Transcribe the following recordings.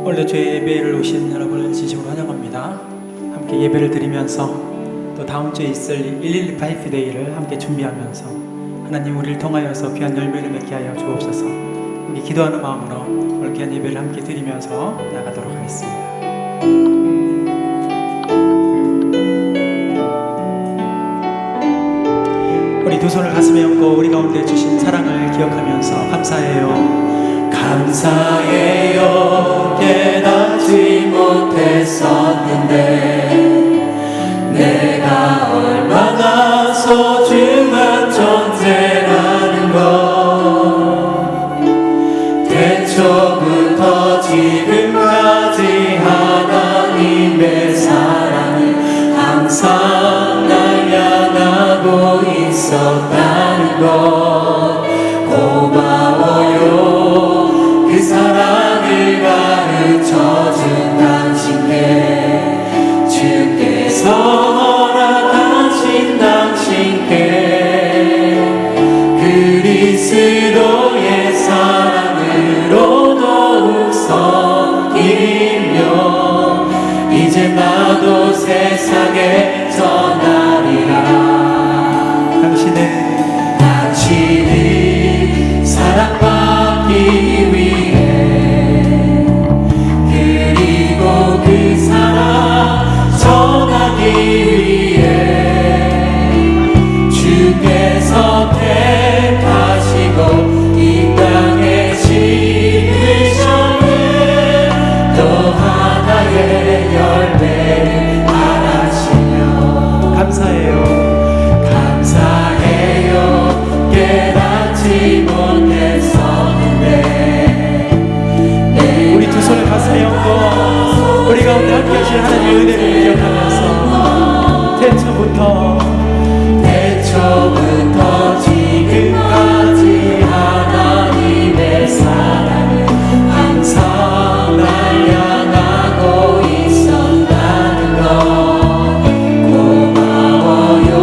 오늘도 저희 예배를 오신 여러분을 진심으로 환영합니다. 함께 예배를 드리면서 또 다음 주에 있을 112 파이프데이를 함께 준비하면서 하나님 우리를 통하여서 귀한 열매를 맺게 하여 주옵소서. 함께 기도하는 마음으로 오늘 귀한 예배를 함께 드리면서 나가도록 하겠습니다. 우리 두 손을 가슴에 얹고 우리 가운데 주신 사랑을 기억하면서 감사해요. 감사해요. 깨닫지 못했었는데 내가 얼마나 소중한 존재라는 것, 태초부터 지금까지 하나님의 사랑을 항상 날 향하고 있었다는 것, 고마워요. 그 사랑을 가르쳐준 당신께, 주께서 허락하신 당신께 그리스도의 사랑으로 더욱 섬기며 이제 나도 세상에 전하리라. 당신이 사랑받기 위해 그리고 그 사랑 전하기 위해 주께서 택하시고 이 땅에 심으셨네. 또 하나의 열매를 바라시며 감사해요. 감사해요. 깨닫지 못했었는데 우리 두 손을 가슴에 얹고 우리 가운데 함께 하신 하나님의 은혜를 기억하면서 태초부터 지금까지 하나님의 사랑을 항상 날 향하고 있었다는 것, 고마워요.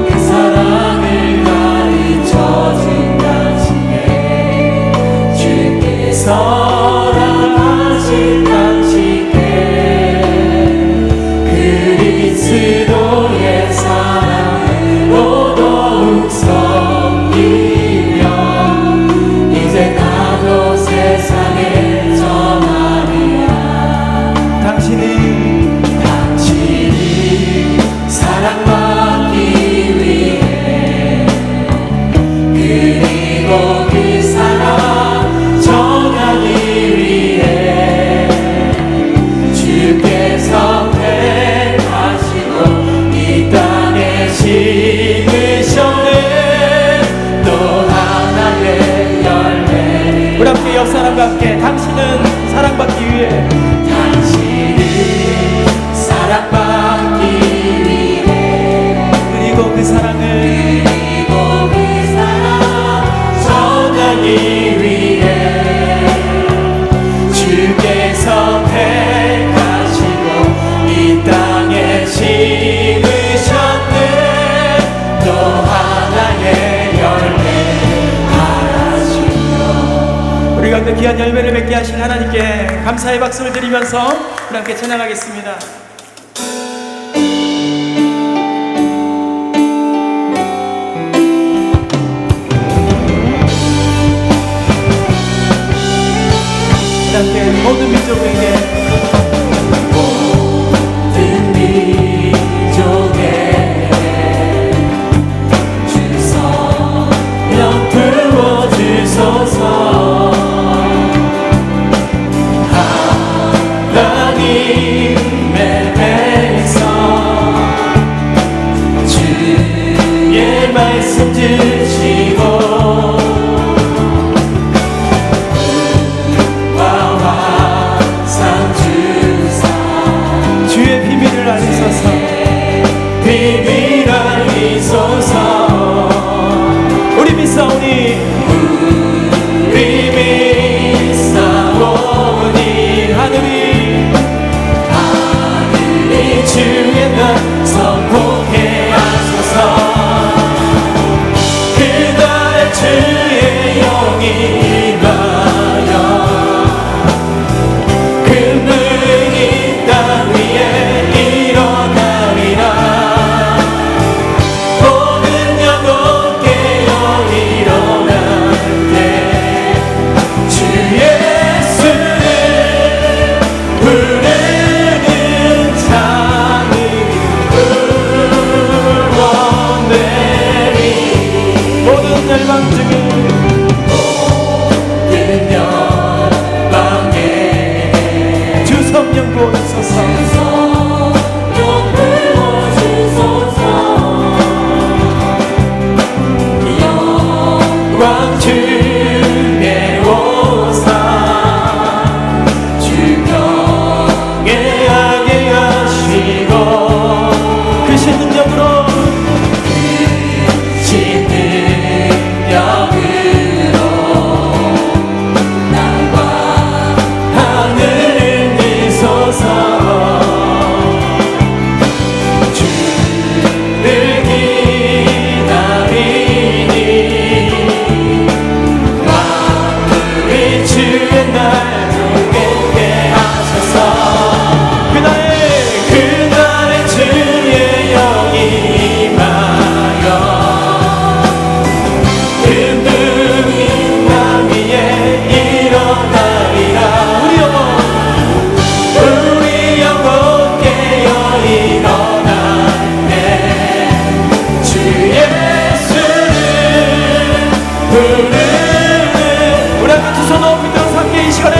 그 사랑을 가르쳐준 당신께, 주께서 허락하신 당신께 그리스도의 사랑으로 더욱 섬기며 이제 나도 세상에 전하리라. 당신이 사랑받기 위해 그리고 그 사랑 전하기 위해 주께서 택하시고 이 땅에 심으셨네. 또 하나의 열매를 우리 함께 옆 사람과 함께 당신은 사랑받기 위해 당신은 사랑받기 위해 그리고 그 사랑을 전하기 위해 주께서 택하시고 이 땅에 심으셨네. 또 하나의 열매를 바라시며 우리 가운데 귀한 열매를 맺게 하신 하나님께 감사의 박수를 드리면서 우리 함께 찬양하겠습니다. 우리 함께 모든 민족에게 모든 민족에 주성령 부어주소서. 하나님의 백성 주의 말씀 듣시고 주의 비밀을 알리소서. 비밀 알리소서. 우리 믿사오니 우리 믿사오니 하늘이 주의 날 선포케 하소서. 그날의 주의 영이 임하여 이고 그 신능력으로 신능력으로 나와 하늘을 미소서 주를 기다리니 만물이 주의 날 정겠게 하소서 그날에 주의 영이 임하여 금등이 나 위에 일어나리라 우리 영혼 깨어 일어났네 주 예수를 부르는 우리 함께 두 손 높이 들어서 함께 이 시간에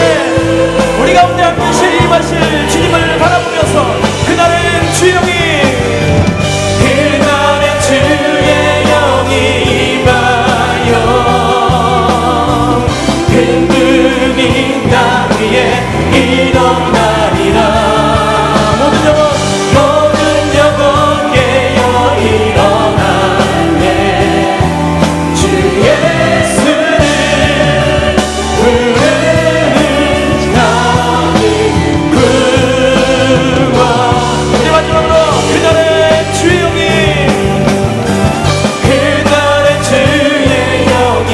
우리 가운데 함께 임하실 주님을 바라보면서 그날은 주의 영이 주의 영이 임하여 금등이 나 위에 일어나리라 모든 영혼 깨어 일어나네 주 예수를 부르는 나는 구원 우리 마지막으로 그날은 주의 영이 그날에 주의 영이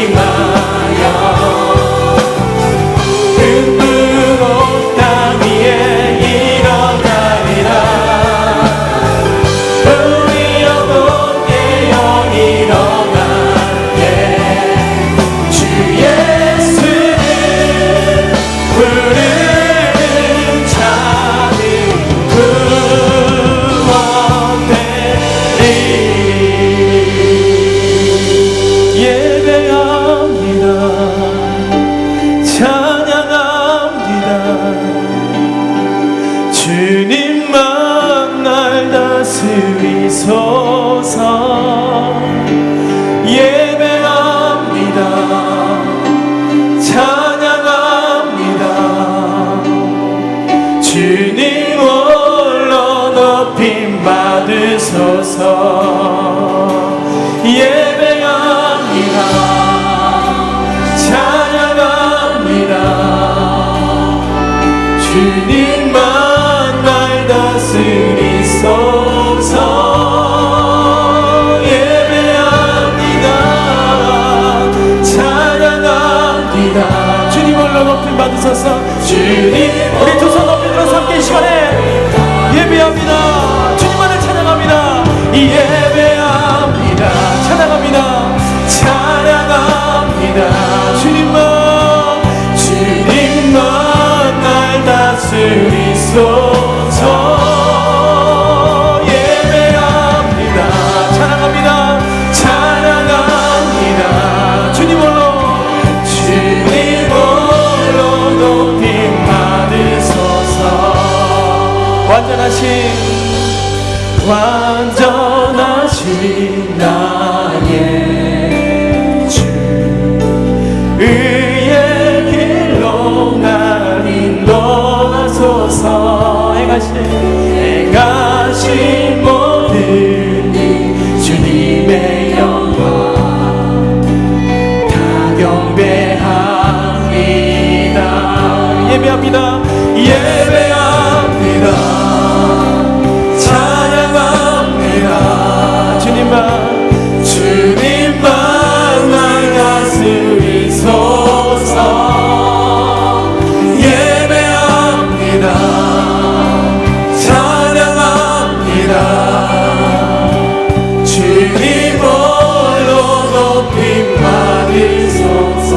임하여 금붕 옷 땅 위에 일어나리라 우리 영혼 깨어 일어나네 주 예수를 부르는 자는 구원되리 예배합니다 찬양합니다 주님만 날 다스리소서 예배합니다 찬양합니다 주님 홀로 높임 받으소서 예배합니다 찬양합니다 주님만 날 다스리소서 예배합니다 찬양합니다 주님 홀로 높임 받으소서 주님 우리 두 손 높이 들어서 함께 이 시간에 예배합니다 주님만을 찬양합니다 예배합니다 찬양합니다 찬양합니다 주님만 날 다스리소서 예배합니다 찬양합니다 찬양합니다 주님 홀로 높임 받으소서 완전하신 나의 주 의의 길로 날 인도하소서 행하신 모든 일 주님의 영광 다 경배합니다 예배합니다 예배합니다 찬양합니다 주님만 날 다스리소서 예배합니다 찬양합니다 주님 홀로 높임 받으소서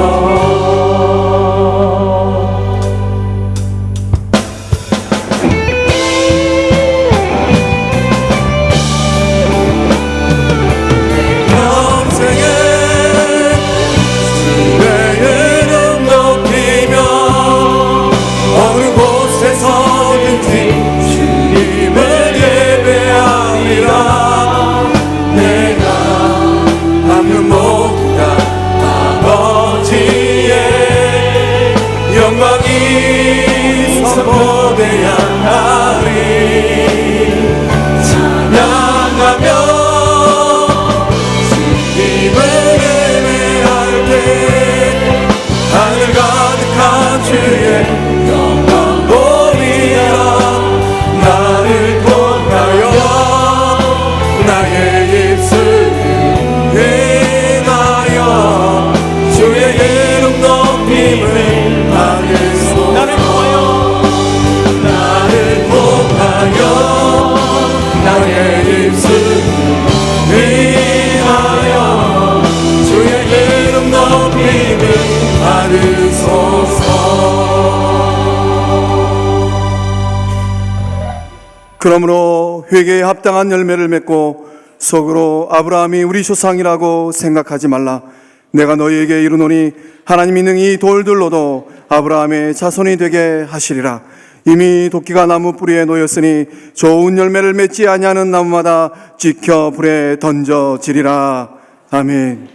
그러므로 회개에 합당한 열매를 맺고 속으로 아브라함이 우리 조상이라고 생각하지 말라. 내가 너희에게 이르노니 하나님이 능히 돌들로도 아브라함의 자손이 되게 하시리라. 이미 도끼가 나무 뿌리에 놓였으니 좋은 열매를 맺지 아니하는 나무마다 지켜 불에 던져지리라. 아멘.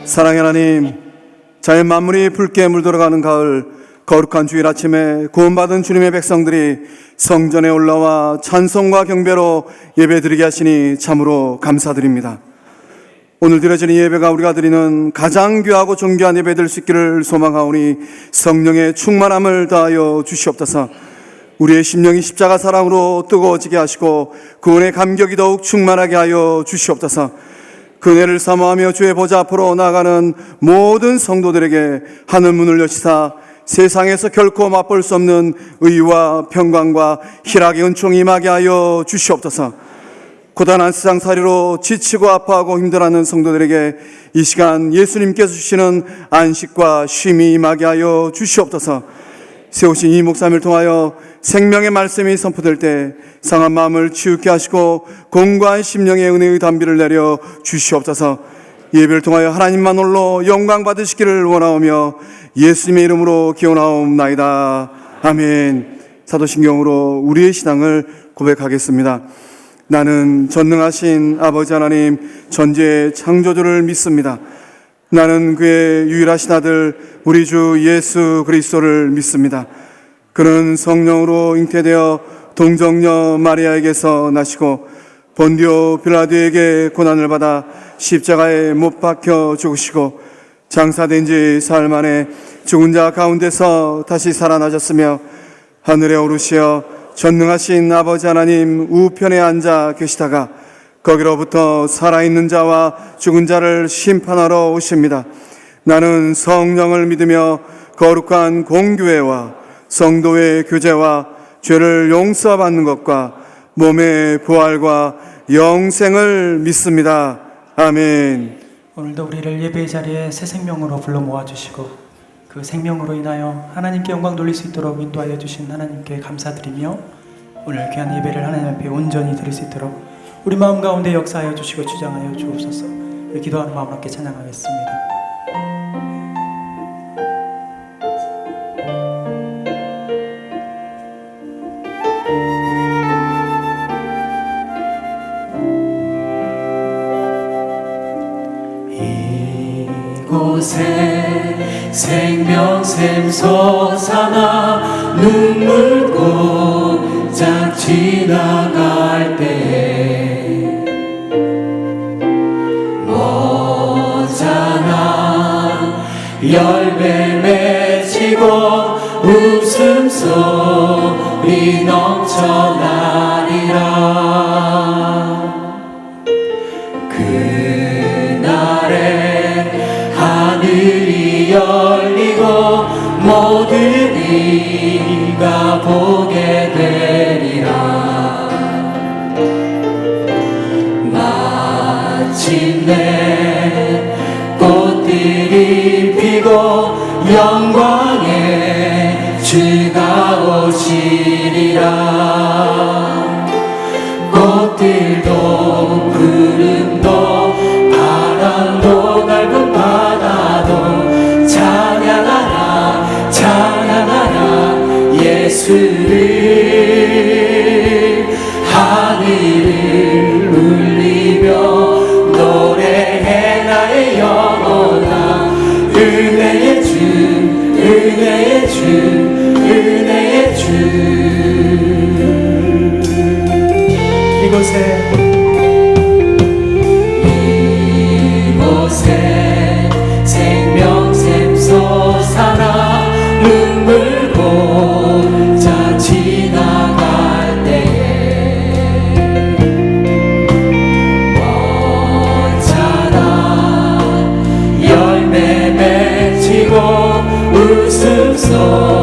사랑의 하나님, 자연 만물이 붉게 물들어가는 가을, 거룩한 주일 아침에 구원받은 주님의 백성들이 성전에 올라와 찬송과 경배로 예배드리게 하시니 참으로 감사드립니다. 오늘 드려지는 예배가 우리가 드리는 가장 귀하고 존귀한 예배 될 수 있기를 소망하오니 성령의 충만함을 다하여 주시옵소서. 우리의 심령이 십자가 사랑으로 뜨거워지게 하시고 구원의 감격이 더욱 충만하게 하여 주시옵소서. 그 은혜를 사모하며 주의 보좌 앞으로 나아가는 모든 성도들에게 하늘문을 여시사 세상에서 결코 맛볼 수 없는 의와 평강과 희락의 은총이 임하게 하여 주시옵소서. 고단한 세상살이로 지치고 아파하고 힘들어하는 성도들에게 이 시간 예수님께서 주시는 안식과 쉼이 임하게 하여 주시옵소서. 세우신 이 목사님을 통하여 생명의 말씀이 선포될 때 상한 마음을 치유케 하시고 공고한 심령의 은혜의 담비를 내려 주시옵소서. 예배를 통하여 하나님만 홀로 영광 받으시기를 원하오며 예수님의 이름으로 기원하옵나이다. 아멘. 사도신경으로 우리의 신앙을 고백하겠습니다. 나는 전능하신 아버지 하나님 전지의 창조주를 믿습니다. 나는 그의 유일하신 아들 우리 주 예수 그리스도를 믿습니다. 그는 성령으로 잉태되어 동정녀 마리아에게서 나시고 본디오 빌라도에게 고난을 받아 십자가에 못 박혀 죽으시고 장사된 지 사흘 만에 죽은 자 가운데서 다시 살아나셨으며 하늘에 오르시어 전능하신 아버지 하나님 우편에 앉아 계시다가 거기로부터 살아있는 자와 죽은 자를 심판하러 오십니다. 나는 성령을 믿으며 거룩한 공교회와 성도의 교제와 죄를 용서받는 것과 몸의 부활과 영생을 믿습니다. 아멘. 오늘도 우리를 예배의 자리에 새 생명으로 불러 모아주시고 그 생명으로 인하여 하나님께 영광 돌릴 수 있도록 인도하여 주신 하나님께 감사드리며 오늘 귀한 예배를 하나님 앞에 온전히 드릴 수 있도록 우리 마음 가운데 역사하여 주시고 주장하여 주옵소서. 기도하는 마음 함께 찬양하겠습니다. 이곳에 생명샘 솟아나 눈물고짝 지나갈 때 모자란 열매 맺히고 웃음소리 넘쳐나리라. 그날에 하늘이 열리고 모든 이가 보게 되리라. 마침내 꽃들이 피고 영광의 주가 오시리라. 꽃들도 구름도 바람도 넓은 바다도 찬양하라 찬양하라 예수를. 하늘을 울리며 노래해 나의 영혼아. 은혜의 주 은혜의 주 은혜의 주 이곳에 생명샘 솟아나 눈물 고자 지나갈 때에 언제나 열매 맺히고 웃음소리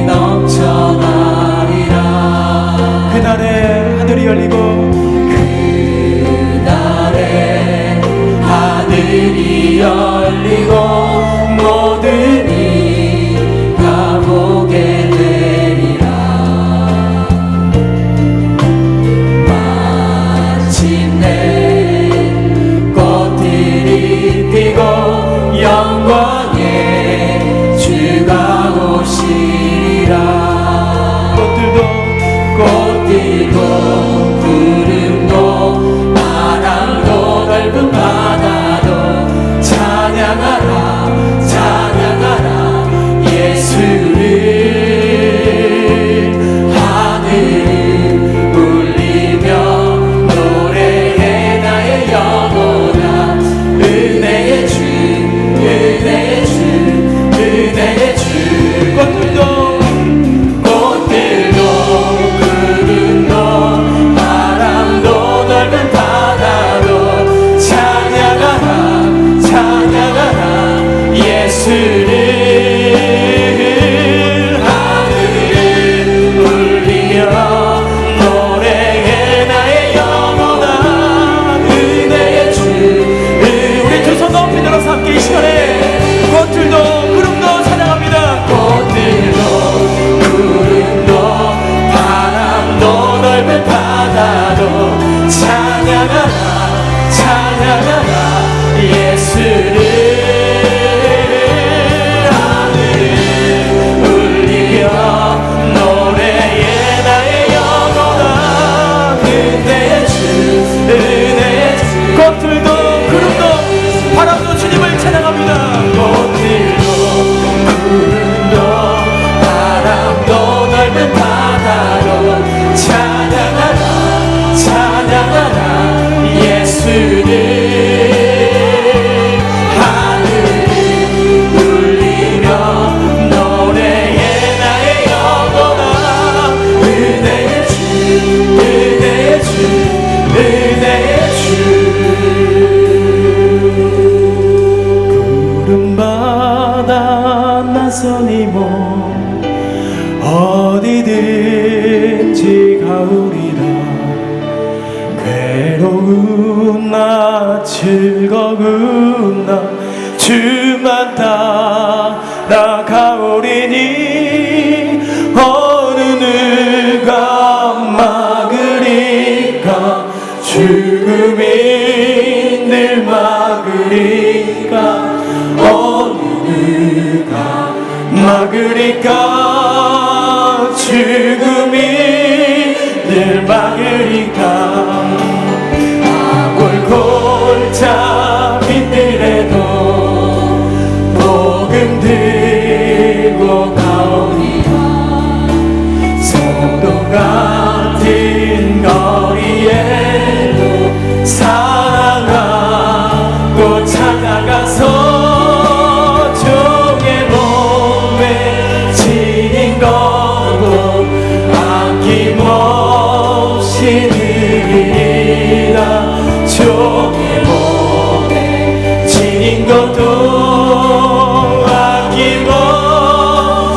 넘쳐나리라. 그날에 하늘이 열리고 하늘이 열리고 모든 이가 보게 되리라. 마침내 꽃들이 피고 영광의 주가 오시리라. 꽃들도 구름도 바람도 넓은 바다도 찬양하라 찬양하라 예수를. 하늘은 울리며 노래해 나의 영혼아. 은혜의 주 은혜의 주 은혜의 주. 꽃들도 구름도 바람도 넓은 바다도 찬양하라 찬양하라 예수를. 하늘을 울리며 노래해 나의 영혼아. 은혜의 주 우리 두 손 높이 들어서 함께 이 시간에 꽃들도 구름도 찬양합니다. 꽃들도 구름도 바람도 넓은 바다도 찬양하라 찬양하라 예수를. 하늘을 울리며 노래해 나의 영혼아. 은혜의 주 은혜의 주. 꽃들도 구름도 바람도 주님을 찬양합니다. 꽃들도 구름도 바람도 넓은 바다도 찬양하라 찬양하라 예수를. 하늘을 울리며 노래해 나의 영혼아. 은혜의 주 은혜의 주 은혜의 주. 구름바다 낯선 이몸 어디든지 가오리라. 괴로운 나 즐거운 나 주만 따라가오리니. 어느 누가 막으리까 죽음이 늘 막으리까. 어느 누가 막으리까 죽음이 늘 막으리까. 골골자 빛들에도 복음 들고 가오리라. 소도 같은 거리에도 사랑하고 찾아가서 종의 몸에 지닌 것도 아낌없이 드리리라. 종의 몸에 지닌 것도 아낌없이.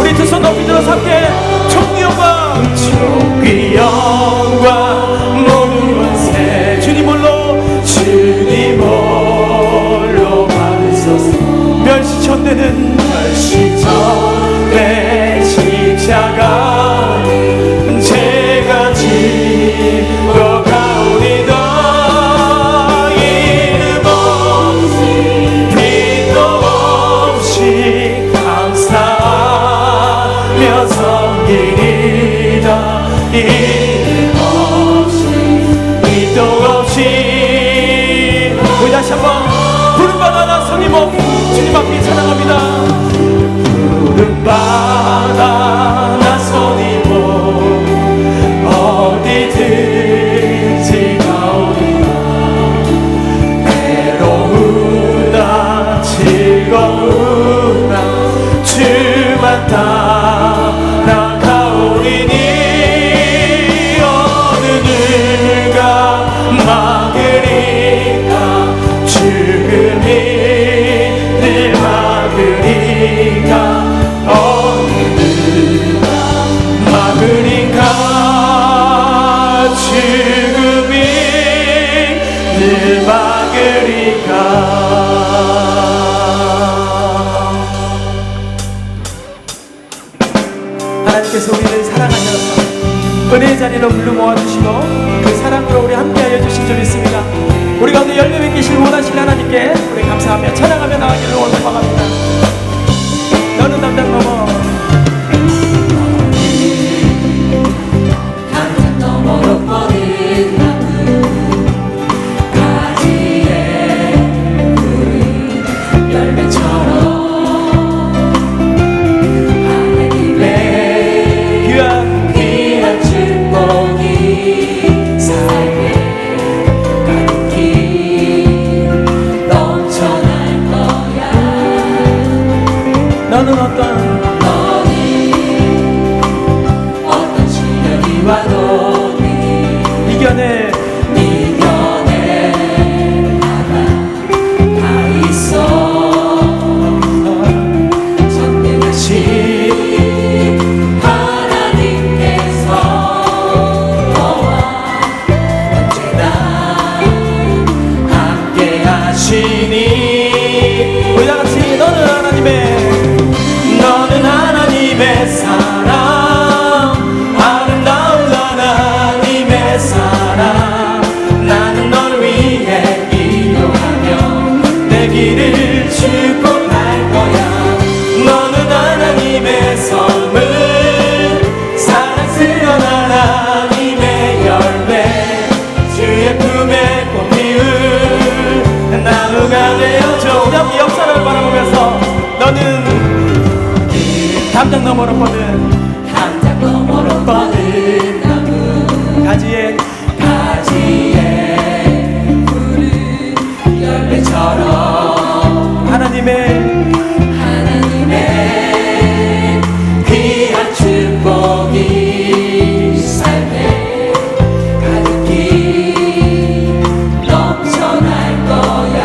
우리 두 손 높이 들어서 함께 총기 영광 총기 영광 모든 것에 주님 홀로 주님 홀로 받으소서. 멸시천대는 멸시전의 십자가 제가 지고 가오리다. 이름 없이 빛도 없이 감사하며 섬기리라. 이름 없이 빛도 없이. 우리 다시 한번 구름바다 낯선 이몸 주님 앞에 찬양합니다. 구름바다 낯선 하나님께서 우리를 사랑하셔서 은혜의 자리로 불러 모아주시고 그 사랑으로 우리 함께하여 주신 줄 믿습니다. 우리 가운데 열매 맺기를 원하시는 하나님께 우리 감사하며 찬양하며 나아가기를 원망합니다. 너는 담장 넘어 담장 너머로 뻗은 나무 가지에 푸른 열매처럼 하나님의 귀한 축복이 삶에 가득히 넘쳐날 거야. 너는 어떤 시련이 와도 이겨낼 나가 다 있어. 전능하신 하나님께서 너와 언제나 함께 하시니. 우리 다같이 너는 하나님의 사랑, 아름다운 하나님의 사랑. 나는 널 위해 기도하며 내 길을 축복할 거야. 너는 하나님의 선물, 사랑스러운 하나님의 열매, 주의 품에 꽃 피운 나무가 되어줘. 우리 함께 역사를 바라보면서 너는 담장 너머로 뻗은 담장 너머로 뻗은 나무 가지에 푸른 열매처럼 하나님의 귀한 축복이 삶에 가득히 넘쳐날 거야.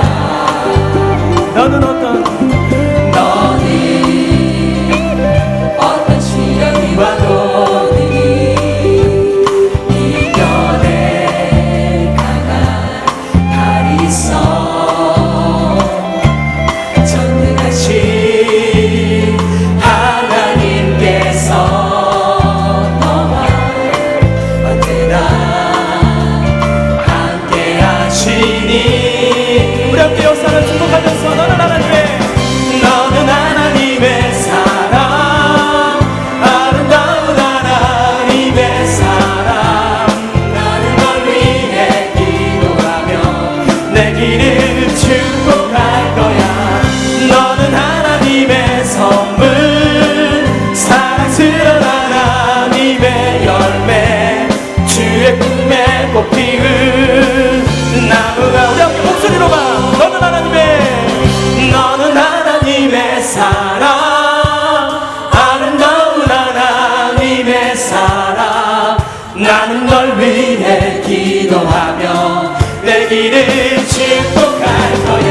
너는 어떤 시련이 와도 이겨내 강한 달이 있어. 전능하신 하나님께서 너와 언제나 함께 하시니. 우리 함께 역사를 축복하면서 너는 하나님의 사랑, 아름다운 하나님의 사랑. 나는 널 위해 기도하며 내 길을 축복할 거야. 너는 하나님의 선물, 사랑스러운 하나님의 열매, 주의 꿈에 꽃 피운 나무가. 우리 함께 목소리로만 너는 하나님의 사랑, 아름다운 하나님의 사랑. 나는 널 위해 기도하며 내 길을 축복할 거야.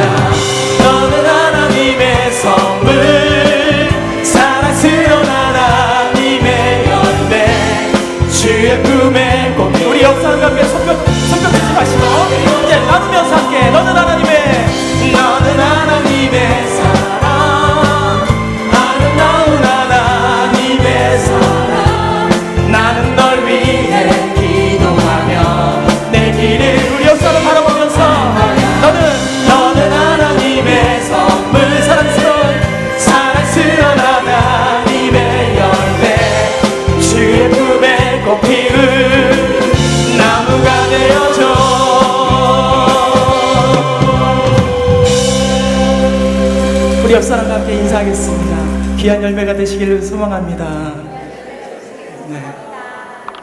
너는 하나님의 선물, 사랑스러운 하나님의 열매, 주의 품에 꽃 피운. 우리 역사와 함께 손뼉치지 마시고 이제 나누면서 함께 너는 하나님의 사랑, 아름다운 하나님의 사랑. 나는 널 위해 기도하며 내 길을 우리 역사를 바라보면서 너는 하나님의 선물, 사랑스러운 하나님의 열매, 주의 품에 꽃 피운 나무가 되어줘. 우리 옆사람과 함께 인사하겠습니다. 귀한 열매가 되시기를 소망합니다. 네,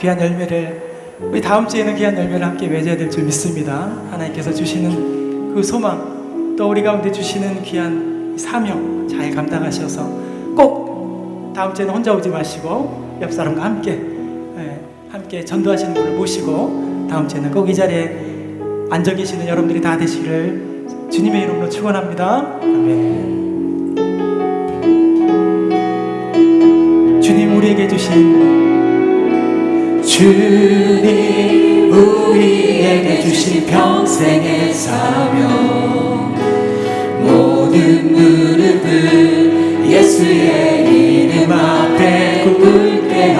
귀한 열매를 우리 다음 주에는 귀한 열매를 함께 맺어야 될 줄 믿습니다. 하나님께서 주시는 그 소망, 또 우리 가운데 주시는 귀한 사명 잘 감당하셔서 꼭 다음 주에는 혼자 오지 마시고 옆 사람과 함께 함께 전도하시는 분을 모시고 다음 주에는 꼭 이 자리에 앉아 계시는 여러분들이 다 되시기를 주님의 이름으로 축원합니다. 아멘. 주님 우리에게 주신 평생의 사명, 모든 무릎을 예수의 이름 앞에 꿇게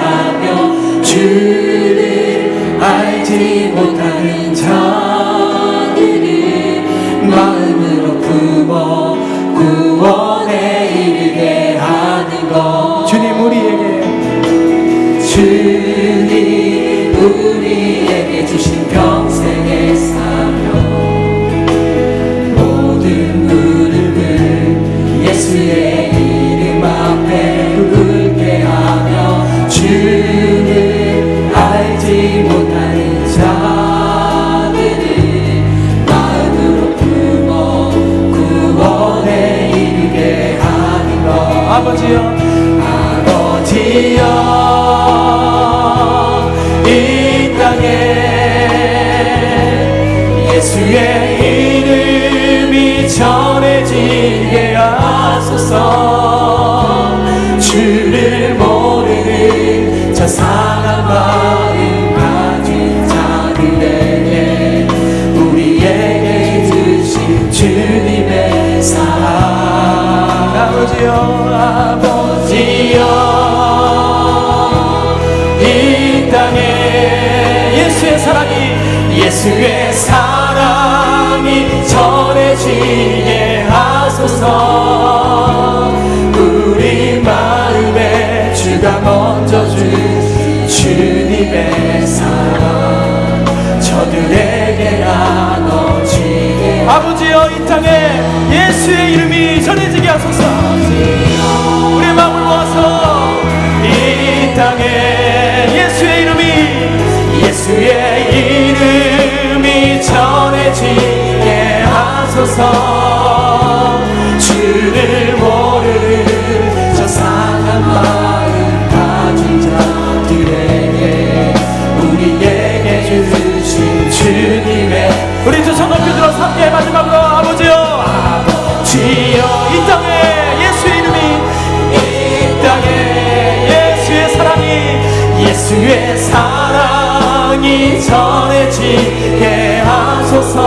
주님 우리에게 주신 평생의 사명 모든 무릎을 예수의 이름 앞에 꿇게 하며 주를 알지 못하는 자들을 마음으로 품어 구원에 이르게 하는 것 아버지여 이 땅에 예수의 이름이 전해지게 하소서 주를 모르는 저 상한 마음 가진 자들에게 우리에게 주신 주님의 사랑 아버지여 이 땅에 예수의 사랑이 전해지게 하소서 우리 마음에 주가 먼저 준 주님의 사랑 저들에게 나눠지게 아버지여 이 땅에 예수의 이름이 전해지게 하소서 우리의 마음을 모아서 이 땅에 예수의 이름이 전해지게 하소서 주를 모르는 저 상한 마음 가진 자들에게 우리에게 주신 주님의 우리 두 손 높이 들어서 함께 마지막으로 아버지여 아버지여 이 땅에 예수의 이름이 이 땅에 예수의 사랑이 전해지게 하소서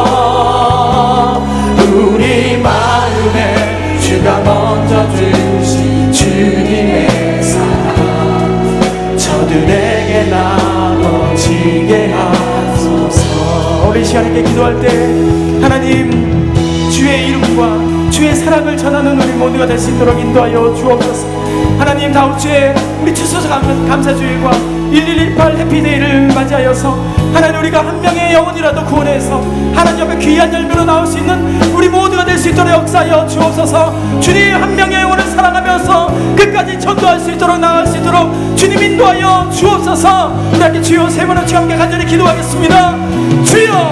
우리 마음에 주가 먼저 주신 주님의 사랑 저들에게 나눠지게 하소서 우리 시간에 기도할 때 하나님 주의 이름과 주의 사랑을 전하는 우리 모두가 될 수 있도록 인도하여 주옵소서 하나님 다음 주에 우리 추수서 감사주일과 1118 해피데이를 맞이하여서 하나님 우리가 한 명의 영혼이라도 구원해서 하나님 옆에 귀한 열매로 나올 수 있는 우리 모두가 될 수 있도록 역사하여 주옵소서 주님 한 명의 영혼을 사랑하면서 끝까지 전도할 수 있도록 나아갈 수 있도록 주님 인도하여 주옵소서 우리 함께 주여 세 번을 함께 간절히 기도하겠습니다 주여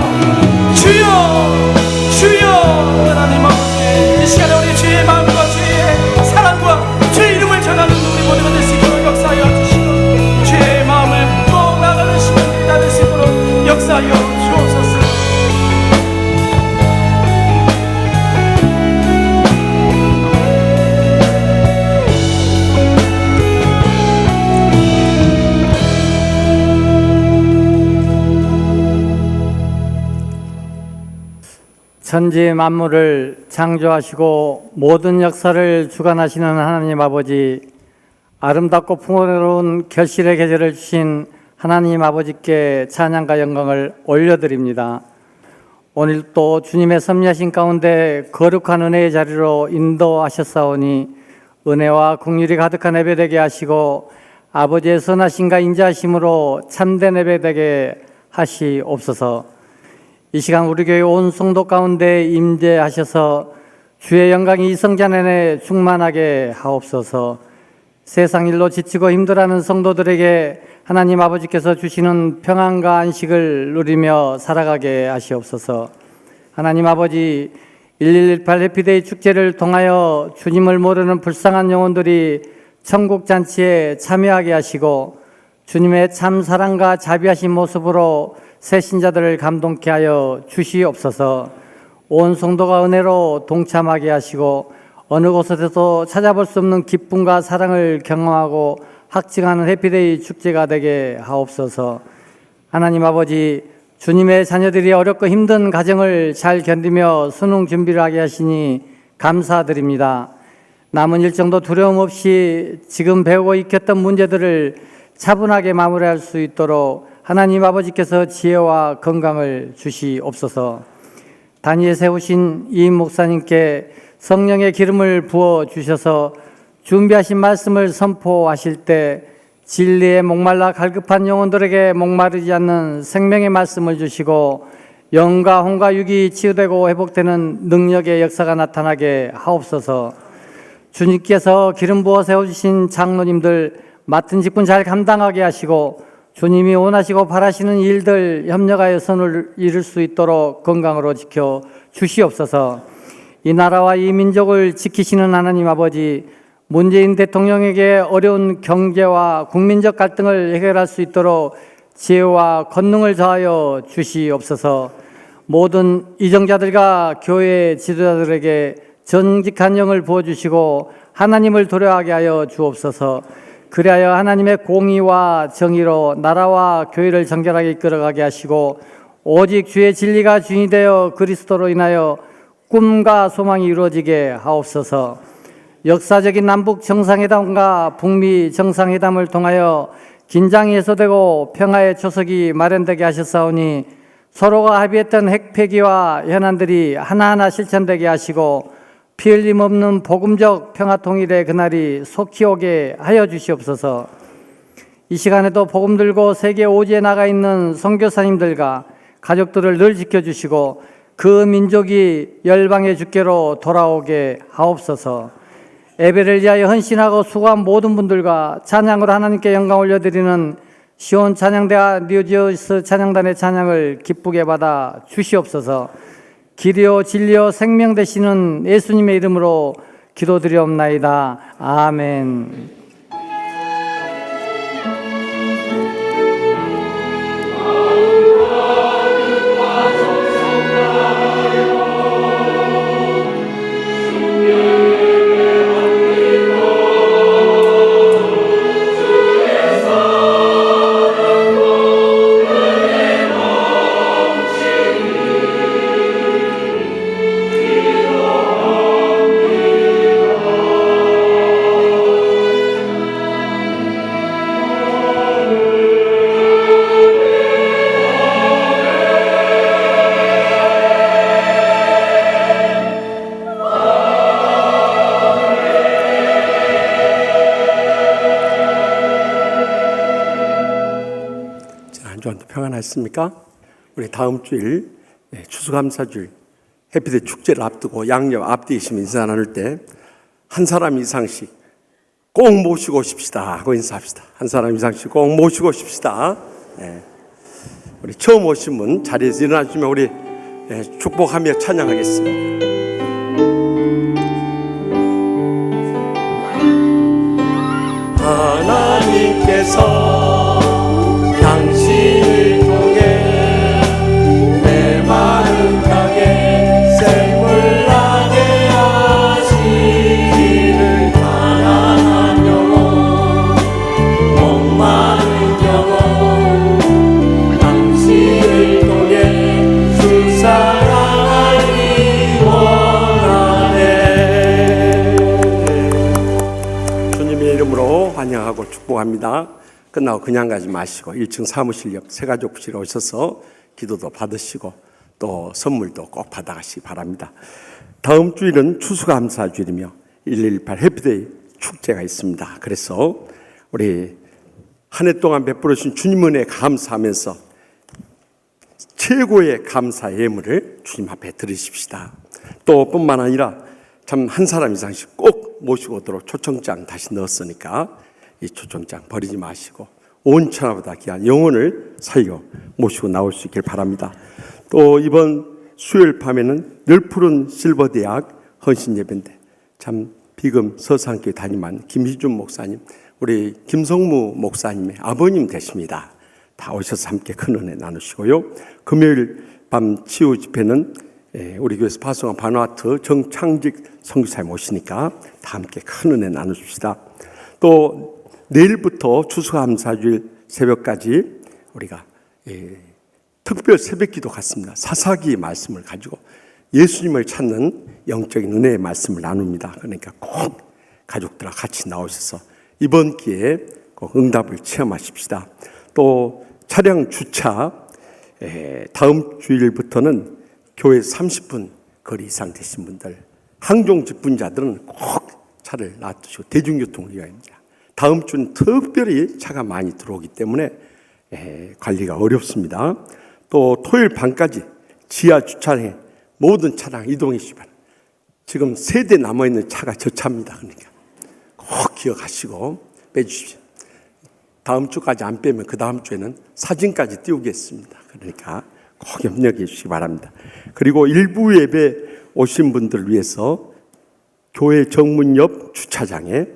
주여 주여 하나님 아버지 이 시간에 우리 주의 마음과 주의 사랑과 주의 이름을 전하는 우리 모두가 될 수 있도록 역사하여 주시고 주의 마음을 꼭 나가는 시간이 다 될 수 있도록 역사하여 주옵소서 천지 만물을 창조하시고 모든 역사를 주관하시는 하나님 아버지, 아름답고 풍요로운 결실의 계절을 주신 하나님 아버지께 찬양과 영광을 올려드립니다. 오늘 또 주님의 섭리하신 가운데 거룩한 은혜의 자리로 인도하셨사오니 은혜와 긍휼이 가득한 예배되게 하시고 아버지의 선하심과 인자하심으로 참된 예배되게 하시옵소서. 이 시간 우리 교회 온 성도 가운데 임재하셔서 주의 영광이 이 성전 안에 충만하게 하옵소서. 세상 일로 지치고 힘들어하는 성도들에게 하나님 아버지께서 주시는 평안과 안식을 누리며 살아가게 하시옵소서. 하나님 아버지 1118 해피데이 축제를 통하여 주님을 모르는 불쌍한 영혼들이 천국 잔치에 참여하게 하시고 주님의 참 사랑과 자비하신 모습으로 새 신자들을 감동케 하여 주시옵소서. 온 성도가 은혜로 동참하게 하시고 어느 곳에서도 찾아볼 수 없는 기쁨과 사랑을 경험하고 확증하는 해피데이 축제가 되게 하옵소서. 하나님 아버지, 주님의 자녀들이 어렵고 힘든 가정을 잘 견디며 수능 준비를 하게 하시니 감사드립니다. 남은 일정도 두려움 없이 지금 배우고 익혔던 문제들을 차분하게 마무리할 수 있도록 하나님 아버지께서 지혜와 건강을 주시옵소서. 단위에 세우신 이임 목사님께 성령의 기름을 부어 주셔서 준비하신 말씀을 선포하실 때 진리에 목말라 갈급한 영혼들에게 목마르지 않는 생명의 말씀을 주시고 영과 혼과 육이 치유되고 회복되는 능력의 역사가 나타나게 하옵소서. 주님께서 기름 부어 세워주신 장로님들 맡은 직분 잘 감당하게 하시고 주님이 원하시고 바라시는 일들 협력하여 선을 이룰 수 있도록 건강으로 지켜 주시옵소서. 이 나라와 이 민족을 지키시는 하나님 아버지, 문재인 대통령에게 어려운 경제와 국민적 갈등을 해결할 수 있도록 지혜와 권능을 더하여 주시옵소서. 모든 이정자들과 교회 지도자들에게 정직한 영을 부어주시고 하나님을 도래하게 하여 주옵소서. 그리하여 하나님의 공의와 정의로 나라와 교회를 정결하게 이끌어가게 하시고 오직 주의 진리가 주인이 되어 그리스도로 인하여 꿈과 소망이 이루어지게 하옵소서. 역사적인 남북 정상회담과 북미 정상회담을 통하여 긴장이 해소되고 평화의 초석이 마련되게 하셨사오니 서로가 합의했던 핵 폐기와 현안들이 하나하나 실천되게 하시고 피 흘림 없는 복음적 평화 통일의 그날이 속히 오게 하여 주시옵소서. 이 시간에도 복음 들고 세계 오지에 나가 있는 선교사님들과 가족들을 늘 지켜주시고 그 민족이 열방의 주께로 돌아오게 하옵소서. 예배를 위하여 헌신하고 수고한 모든 분들과 찬양으로 하나님께 영광 올려드리는 시온 찬양대와 뉴지어스 찬양단의 찬양을 기쁘게 받아 주시옵소서. 길이요 진리요 생명 되시는 예수님의 이름으로 기도드리옵나이다. 아멘. 평안하십니까? 우리 다음 주일 추수감사주일 해피데이 축제를 앞두고 양옆 앞뒤이시면 인사 나눌 때 한 사람 이상씩 꼭 모시고 오십시다 하고 인사합시다. 한 사람 이상씩 꼭 모시고 오십시다. 우리 처음 오신 분 자리에서 일어나시면 우리 축복하며 찬양하겠습니다. 하나님께서 당신을 통해 내 마음 가게 샘물 나게 하시기를 가난한 영혼 목마른 영혼 당신을 통해 주 사랑하기 원하네. 주님의 이름으로 환영하고 축복합니다. 끝나고 그냥 가지 마시고 1층 사무실 옆 새가족실에 오셔서 기도도 받으시고 또 선물도 꼭 받아가시기 바랍니다. 다음 주일은 추수감사주일이며 118 해피데이 축제가 있습니다. 그래서 우리 한 해 동안 베풀어 주신 주님 은혜에 감사하면서 최고의 감사 예물을 주님 앞에 드리십시다. 또 뿐만 아니라 참 한 사람 이상씩 꼭 모시고 오도록 초청장 다시 넣었으니까 이 초청장 버리지 마시고 온 천하보다 귀한 영혼을 살려 모시고 나올 수 있길 바랍니다. 또 이번 수요일 밤에는 늘 푸른 실버대학 헌신 예배인데 참 비금 서산교회 담임한 김희준 목사님, 우리 김성무 목사님의 아버님 되십니다. 다 오셔서 함께 큰 은혜 나누시고요. 금요일 밤 치유 집회는 우리 교회에서 파송한 바누아투 정창직 선교사님 오시니까 다 함께 큰 은혜 나누십시다. 또 내일부터 추수감사주일 새벽까지 우리가 특별 새벽기도 갖습니다. 사사기의 말씀을 가지고 예수님을 찾는 영적인 은혜의 말씀을 나눕니다. 그러니까 꼭 가족들과 같이 나오셔서 이번 기회에 꼭 응답을 체험하십시다. 또 차량 주차 다음 주일부터는 교회 30분 거리 이상 되신 분들, 항종 직분자들은 꼭 차를 놔두시고 대중교통을 이용합니다. 다음 주는 특별히 차가 많이 들어오기 때문에 관리가 어렵습니다. 또 토요일 밤까지 지하 주차장에 모든 차량 이동해 주시기 바랍니다. 지금 3대 남아있는 차가 저 차입니다. 그러니까 꼭 기억하시고 빼주십시오. 다음 주까지 안 빼면 그 다음 주에는 사진까지 띄우겠습니다. 그러니까 꼭 염려해 주시기 바랍니다. 그리고 일부 예배 오신 분들을 위해서 교회 정문 옆 주차장에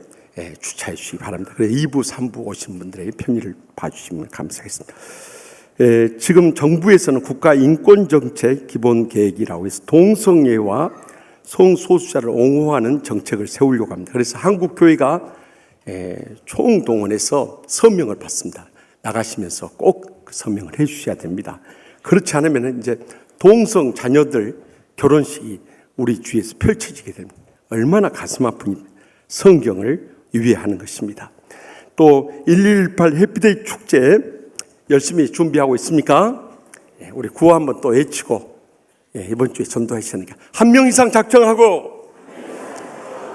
주차해 주시기 바랍니다. 그래서 2부, 3부 오신 분들에게 편의를 봐주시면 감사하겠습니다. 지금 정부에서는 국가인권정책 기본계획이라고 해서 동성애와 성소수자를 옹호하는 정책을 세우려고 합니다. 그래서 한국교회가 총동원해서 서명을 받습니다. 나가시면서 꼭 그 서명을 해 주셔야 됩니다. 그렇지 않으면 이제 동성 자녀들 결혼식이 우리 주위에서 펼쳐지게 됩니다. 얼마나 가슴 아픈 성경을 위배하는 것입니다. 또 1118 해피데이 축제 열심히 준비하고 있습니까? 우리 구호 한번 또 외치고 이번 주에 전도하시니까 1명 이상 작정하고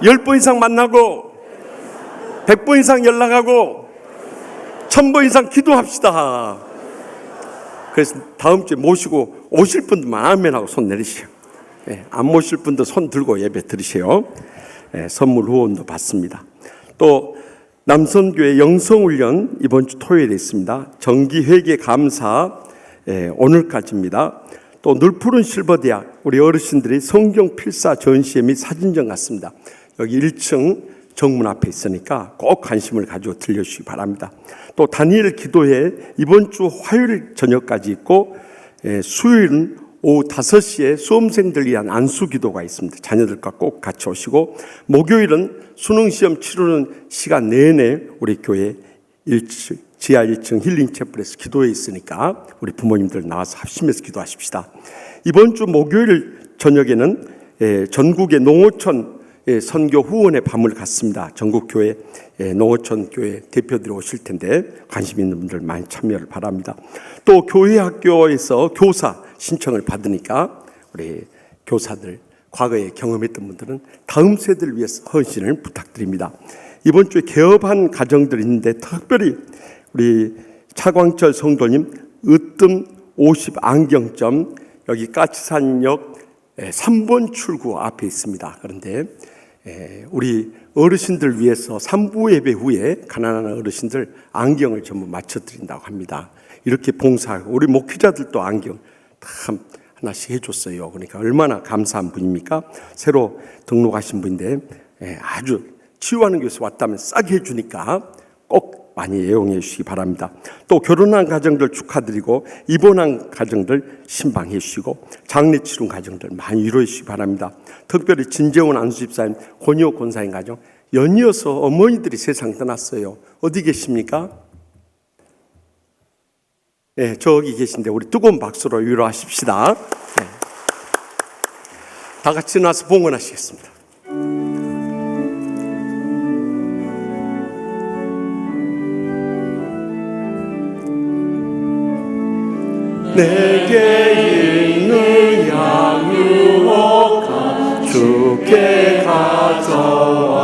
10번 이상 만나고 100번 이상 연락하고 1000번 이상 기도합시다. 그래서 다음 주에 모시고 오실 분들만 아멘하고 손 내리시오. 안 모실 분들 손 들고 예배 드리세요. 선물 후원도 받습니다. 또 남선교회 영성훈련 이번 주 토요일에 있습니다. 정기회계 감사 오늘까지입니다. 또 늘푸른 실버대학 우리 어르신들이 성경 필사 전시회 및 사진전 같습니다. 여기 1층 정문 앞에 있으니까 꼭 관심을 가지고 들려주시기 바랍니다. 또 다니엘 기도회 이번 주 화요일 저녁까지 있고 수요일은 오후 5시에 수험생들 위한 안수 기도가 있습니다. 자녀들과 꼭 같이 오시고 목요일은 수능시험 치르는 시간 내내 우리 교회 1층, 지하 1층 힐링채플에서 기도회 있으니까 우리 부모님들 나와서 합심해서 기도하십시다. 이번 주 목요일 저녁에는 전국의 농어촌 선교 후원의 밤을 갖습니다. 전국교회 농어촌 교회 대표들이 오실 텐데 관심 있는 분들 많이 참여를 바랍니다. 또 교회 학교에서 교사 신청을 받으니까 우리 교사들 과거에 경험했던 분들은 다음 세대를 위해서 헌신을 부탁드립니다. 이번 주에 개업한 가정들이 있는데 특별히 우리 차광철 성도님 으뜸 50 안경점 여기 까치산역 3번 출구 앞에 있습니다. 그런데 우리 어르신들 위해서 3부 예배 후에 가난한 어르신들 안경을 전부 맞춰드린다고 합니다. 이렇게 봉사하고 우리 목회자들도 안경 참 하나씩 해줬어요. 그러니까 얼마나 감사한 분입니까? 새로 등록하신 분인데 아주 치유하는 교회에서 왔다면 싸게 해주니까 꼭 많이 애용해 주시기 바랍니다. 또 결혼한 가정들 축하드리고 입원한 가정들 신방해 주시고 장례 치른 가정들 많이 위로해 주시기 바랍니다. 특별히 진재원 안수집사님, 권희옥 권사님 가정 연이어서 어머니들이 세상 떠났어요. 어디 계십니까? 저기 계신데 우리 뜨거운 박수로 위로하십시다. 다 같이 나서 봉헌하시겠습니다. 내게 있는 양육과 주께 가져와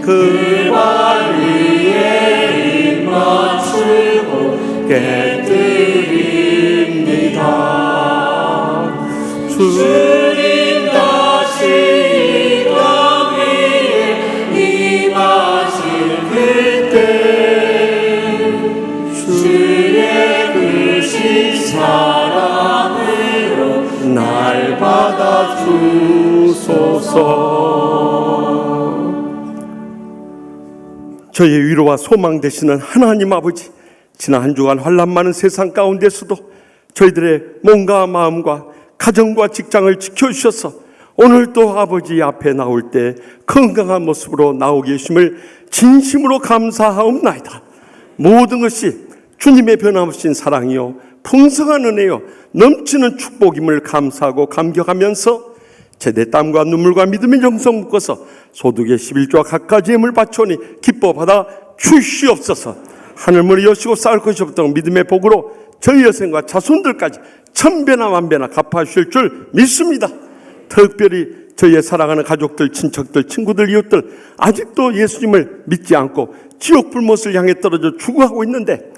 그 발 위에 입 맞추고 깨뜨립니다. 주님 다시 이 땅 위에 임하실 그때 주의 크신 사랑으로 날 받아 주소서. 저의 위로와 소망 되시는 하나님 아버지, 지난 한 주간 환난 많은 세상 가운데서도 저희들의 몸과 마음과 가정과 직장을 지켜주셔서 오늘도 아버지 앞에 나올 때 건강한 모습으로 나오게 하심을 진심으로 감사하옵나이다. 모든 것이 주님의 변함없인 사랑이요 풍성한 은혜요 넘치는 축복임을 감사하고 감격하면서 제대 땀과 눈물과 믿음의 정성 묶어서 소득의 11조와 갖가지 예물 바쳐오니 기뻐 받아 주시옵소서. 하늘문을 여시고 쌓을 것이 없던 믿음의 복으로 저희 여생과 자손들까지 천배나 만배나 갚아주실 줄 믿습니다. 특별히 저희의 사랑하는 가족들, 친척들, 친구들, 이웃들 아직도 예수님을 믿지 않고 지옥 불못을 향해 떨어져 죽어가고 있는데,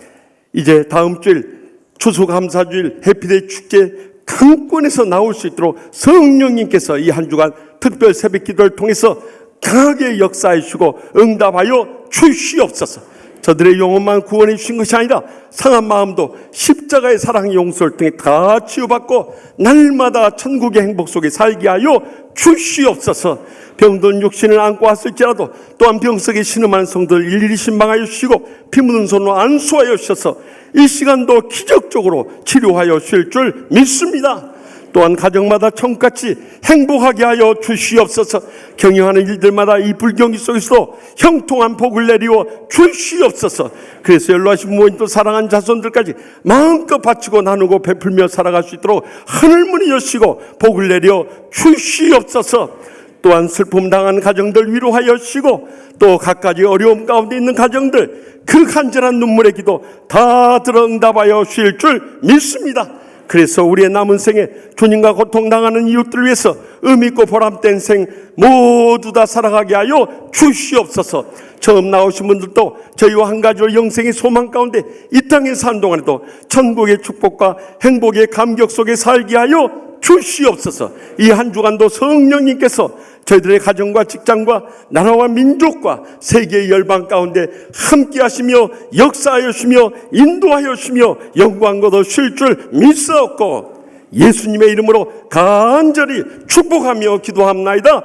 이제 다음 주일 추수감사주일 해피데이 축제 강권에서 나올 수 있도록 성령님께서 이 한 주간 특별 새벽 기도를 통해서 강하게 역사해 주시고 응답하여 주시옵소서. 저들의 영혼만 구원해 주신 것이 아니라 상한 마음도 십자가의 사랑 용서를 통해 다 치유받고 날마다 천국의 행복 속에 살게 하여 주시옵소서. 병든 육신을 안고 왔을지라도 또한 병석에 신음하는 성도를 일일이 신방하여 주시고 피 묻은 손으로 안수하여 주셔서 이 시간도 기적적으로 치료하여 주실 줄 믿습니다. 또한 가정마다 천국같이 행복하게 하여 주시옵소서. 경영하는 일들마다 이 불경기 속에서도 형통한 복을 내리워 주시옵소서. 그래서 연로하신 부모님도 사랑한 자손들까지 마음껏 바치고 나누고 베풀며 살아갈 수 있도록 하늘문이 여시고 복을 내려 주시옵소서. 또한 슬픔 당한 가정들 위로하여 주시고 또 갖가지 어려움 가운데 있는 가정들 그 간절한 눈물의 기도 다 들어 응답하여 주실 줄 믿습니다. 그래서 우리의 남은 생에 주님과 고통당하는 이웃들을 위해서 의미있고 보람된 생 모두 다 살아가게 하여 주시옵소서. 처음 나오신 분들도 저희와 한 가지로 영생의 소망 가운데 이 땅에 사는 동안에도 천국의 축복과 행복의 감격 속에 살게 하여 주시옵소서. 이 한 주간도 성령님께서 저희들의 가정과 직장과 나라와 민족과 세계의 열방 가운데 함께 하시며 역사하여 주시며 인도하여 주시며 영광 거두실 줄 믿사옵고 예수님의 이름으로 간절히 축복하며 기도합나이다.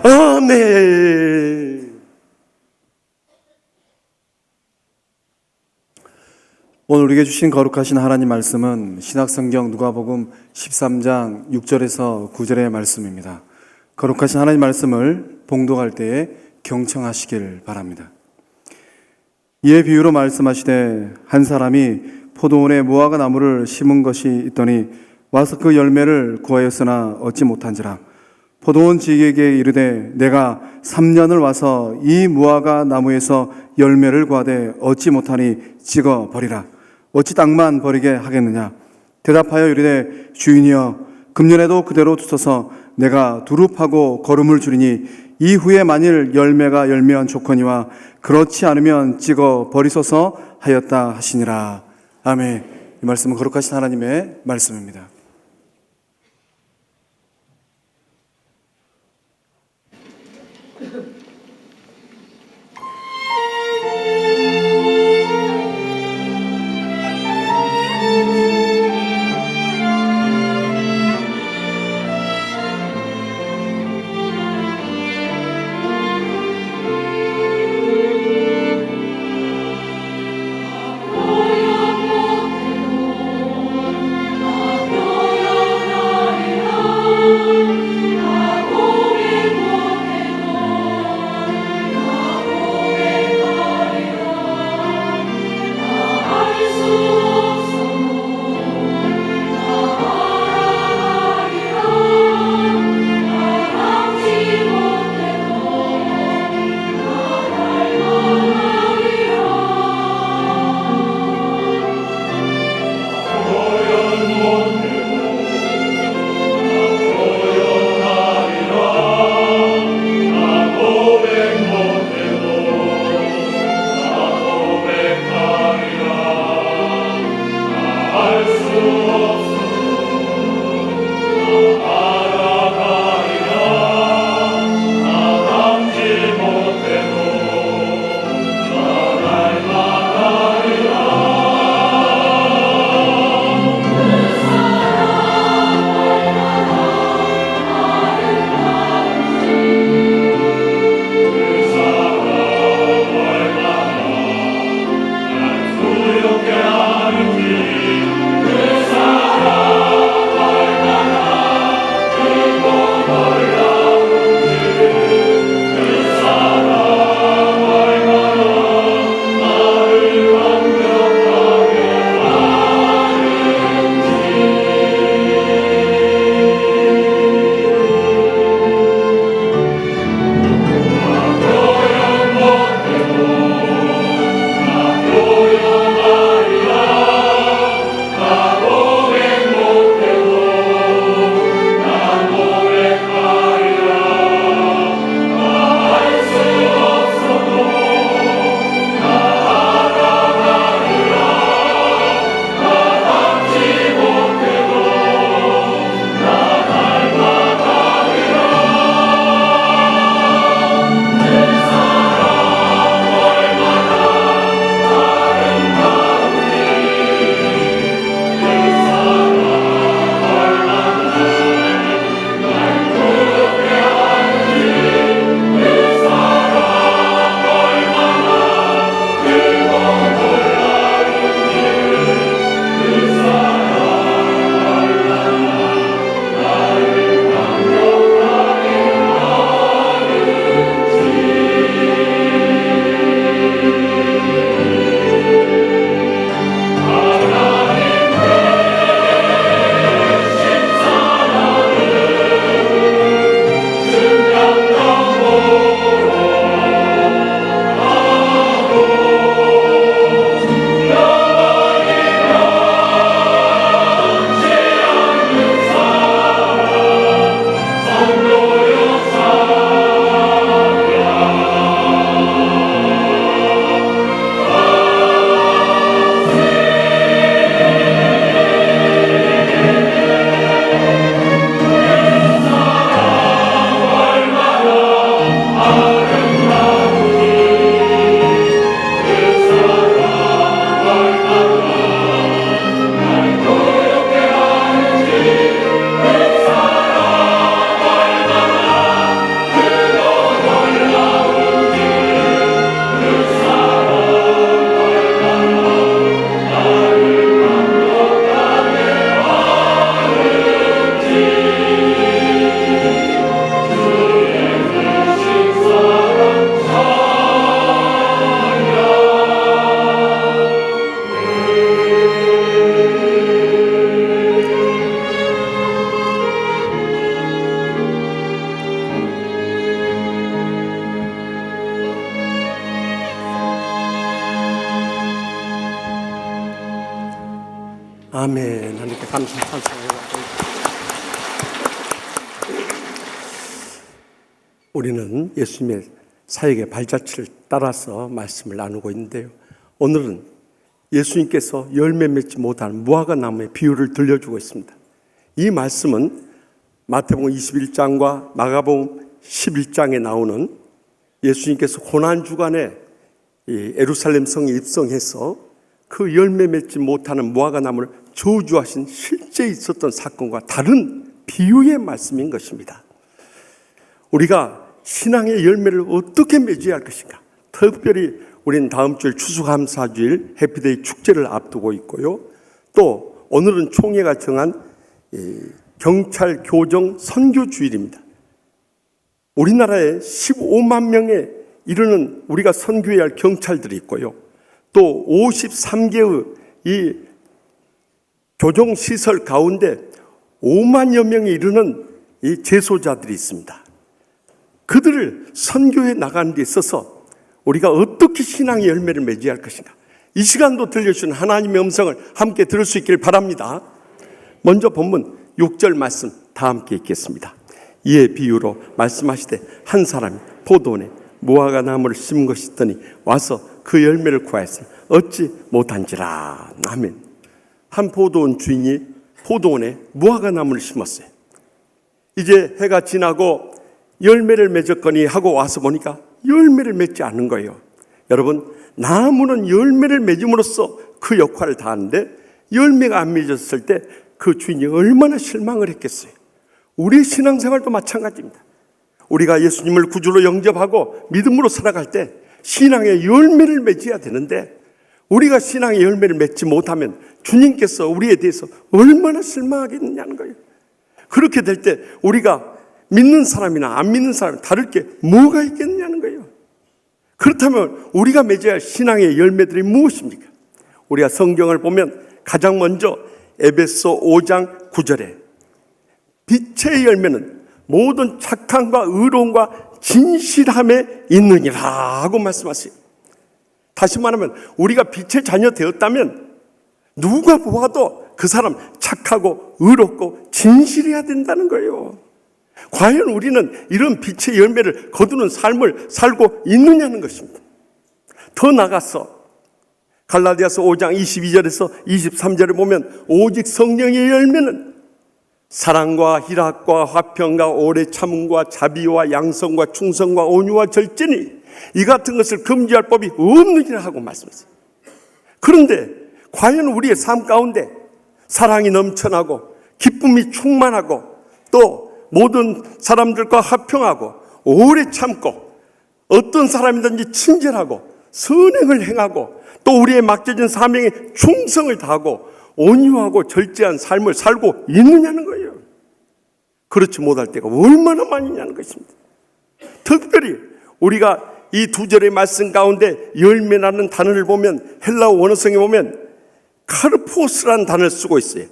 아멘. 오늘 우리에게 주신 거룩하신 하나님 말씀은 신약성경 누가복음 13장 6절에서 9절의 말씀입니다. 거룩하신 하나님 말씀을 봉독할 때에 경청하시길 바랍니다. 이에 비유로 말씀하시되 한 사람이 포도원에 무화과 나무를 심은 것이 있더니 와서 그 열매를 구하였으나 얻지 못한지라. 포도원 지기에게 이르되 내가 3년을 와서 이 무화과 나무에서 열매를 구하되 얻지 못하니 찍어 버리라. 어찌 땅만 버리게 하겠느냐. 대답하여 이르되 주인이여 금년에도 그대로 두소서. 내가 두릅하고 거름을 주리니 이후에 만일 열매가 열면 좋거니와 그렇지 않으면 찍어 버리소서 하였다 하시니라. 아멘. 이 말씀은 거룩하신 하나님의 말씀입니다. 나 아멘. 하나님께 감사 찬송해요. 우리는 예수님의 사역의 발자취를 따라서 말씀을 나누고 있는데요. 오늘은 예수님께서 열매 맺지 못한 무화과 나무의 비유를 들려주고 있습니다. 이 말씀은 마태복음 21장과 마가복음 11장에 나오는 예수님께서 고난주간에 예루살렘 성에 입성해서 그 열매 맺지 못하는 무화과 나무를 저주하신 실제 있었던 사건과 다른 비유의 말씀인 것입니다. 우리가 신앙의 열매를 어떻게 맺어야 할 것인가? 특별히 우리는 다음 주일 추수감사주일 해피데이 축제를 앞두고 있고요. 또 오늘은 총회가 정한 경찰 교정 선교주일입니다. 우리나라에 15만 명에 이르는 우리가 선교해야 할 경찰들이 있고요. 또 53개의 이 교정시설 가운데 5만여 명에 이르는 이 재소자들이 있습니다. 그들을 선교해 나가는 데 있어서 우리가 어떻게 신앙의 열매를 맺어야 할 것인가? 이 시간도 들려주신 하나님의 음성을 함께 들을 수 있길 바랍니다. 먼저 본문 6절 말씀 다 함께 읽겠습니다. 이에 비유로 말씀하시되 한 사람이 포도원에 무화과 나무를 심은 것이 있더니 와서 그 열매를 구하였으나 얻지 못한지라. 아멘. 한 포도원 주인이 포도원에 무화과 나무를 심었어요. 이제 해가 지나고 열매를 맺었거니 하고 와서 보니까 열매를 맺지 않는 거예요. 여러분, 나무는 열매를 맺음으로써 그 역할을 다하는데 열매가 안 맺었을 때 그 주인이 얼마나 실망을 했겠어요. 우리의 신앙생활도 마찬가지입니다. 우리가 예수님을 구주로 영접하고 믿음으로 살아갈 때 신앙의 열매를 맺어야 되는데 우리가 신앙의 열매를 맺지 못하면 주님께서 우리에 대해서 얼마나 실망하겠느냐는 거예요. 그렇게 될 때 우리가 믿는 사람이나 안 믿는 사람 다를 게 뭐가 있겠느냐는 거예요. 그렇다면 우리가 맺어야 할 신앙의 열매들이 무엇입니까? 우리가 성경을 보면 가장 먼저 에베소 5장 9절에 빛의 열매는 모든 착함과 의로움과 진실함에 있느니라 하고 말씀하세요. 다시 말하면 우리가 빛의 자녀 되었다면 누가 보아도 그 사람 착하고 의롭고 진실해야 된다는 거예요. 과연 우리는 이런 빛의 열매를 거두는 삶을 살고 있느냐는 것입니다. 더 나아가서 갈라디아서 5장 22절에서 23절을 보면 오직 성령의 열매는 사랑과 희락과 화평과 오래 참음과 자비와 양성과 충성과 온유와 절제니 이 같은 것을 금지할 법이 없느니라 하고 말씀하셨어요. 그런데 과연 우리의 삶 가운데 사랑이 넘쳐나고 기쁨이 충만하고 또 모든 사람들과 화평하고 오래 참고 어떤 사람이든지 친절하고 선행을 행하고 또 우리의 맡겨진 사명에 충성을 다하고 온유하고 절제한 삶을 살고 있느냐는 거예요. 그렇지 못할 때가 얼마나 많이냐는 것입니다. 특별히 우리가 이 두 절의 말씀 가운데 열매라는 단어를 보면 헬라어 원어성에 보면 카르포스라는 단어를 쓰고 있어요.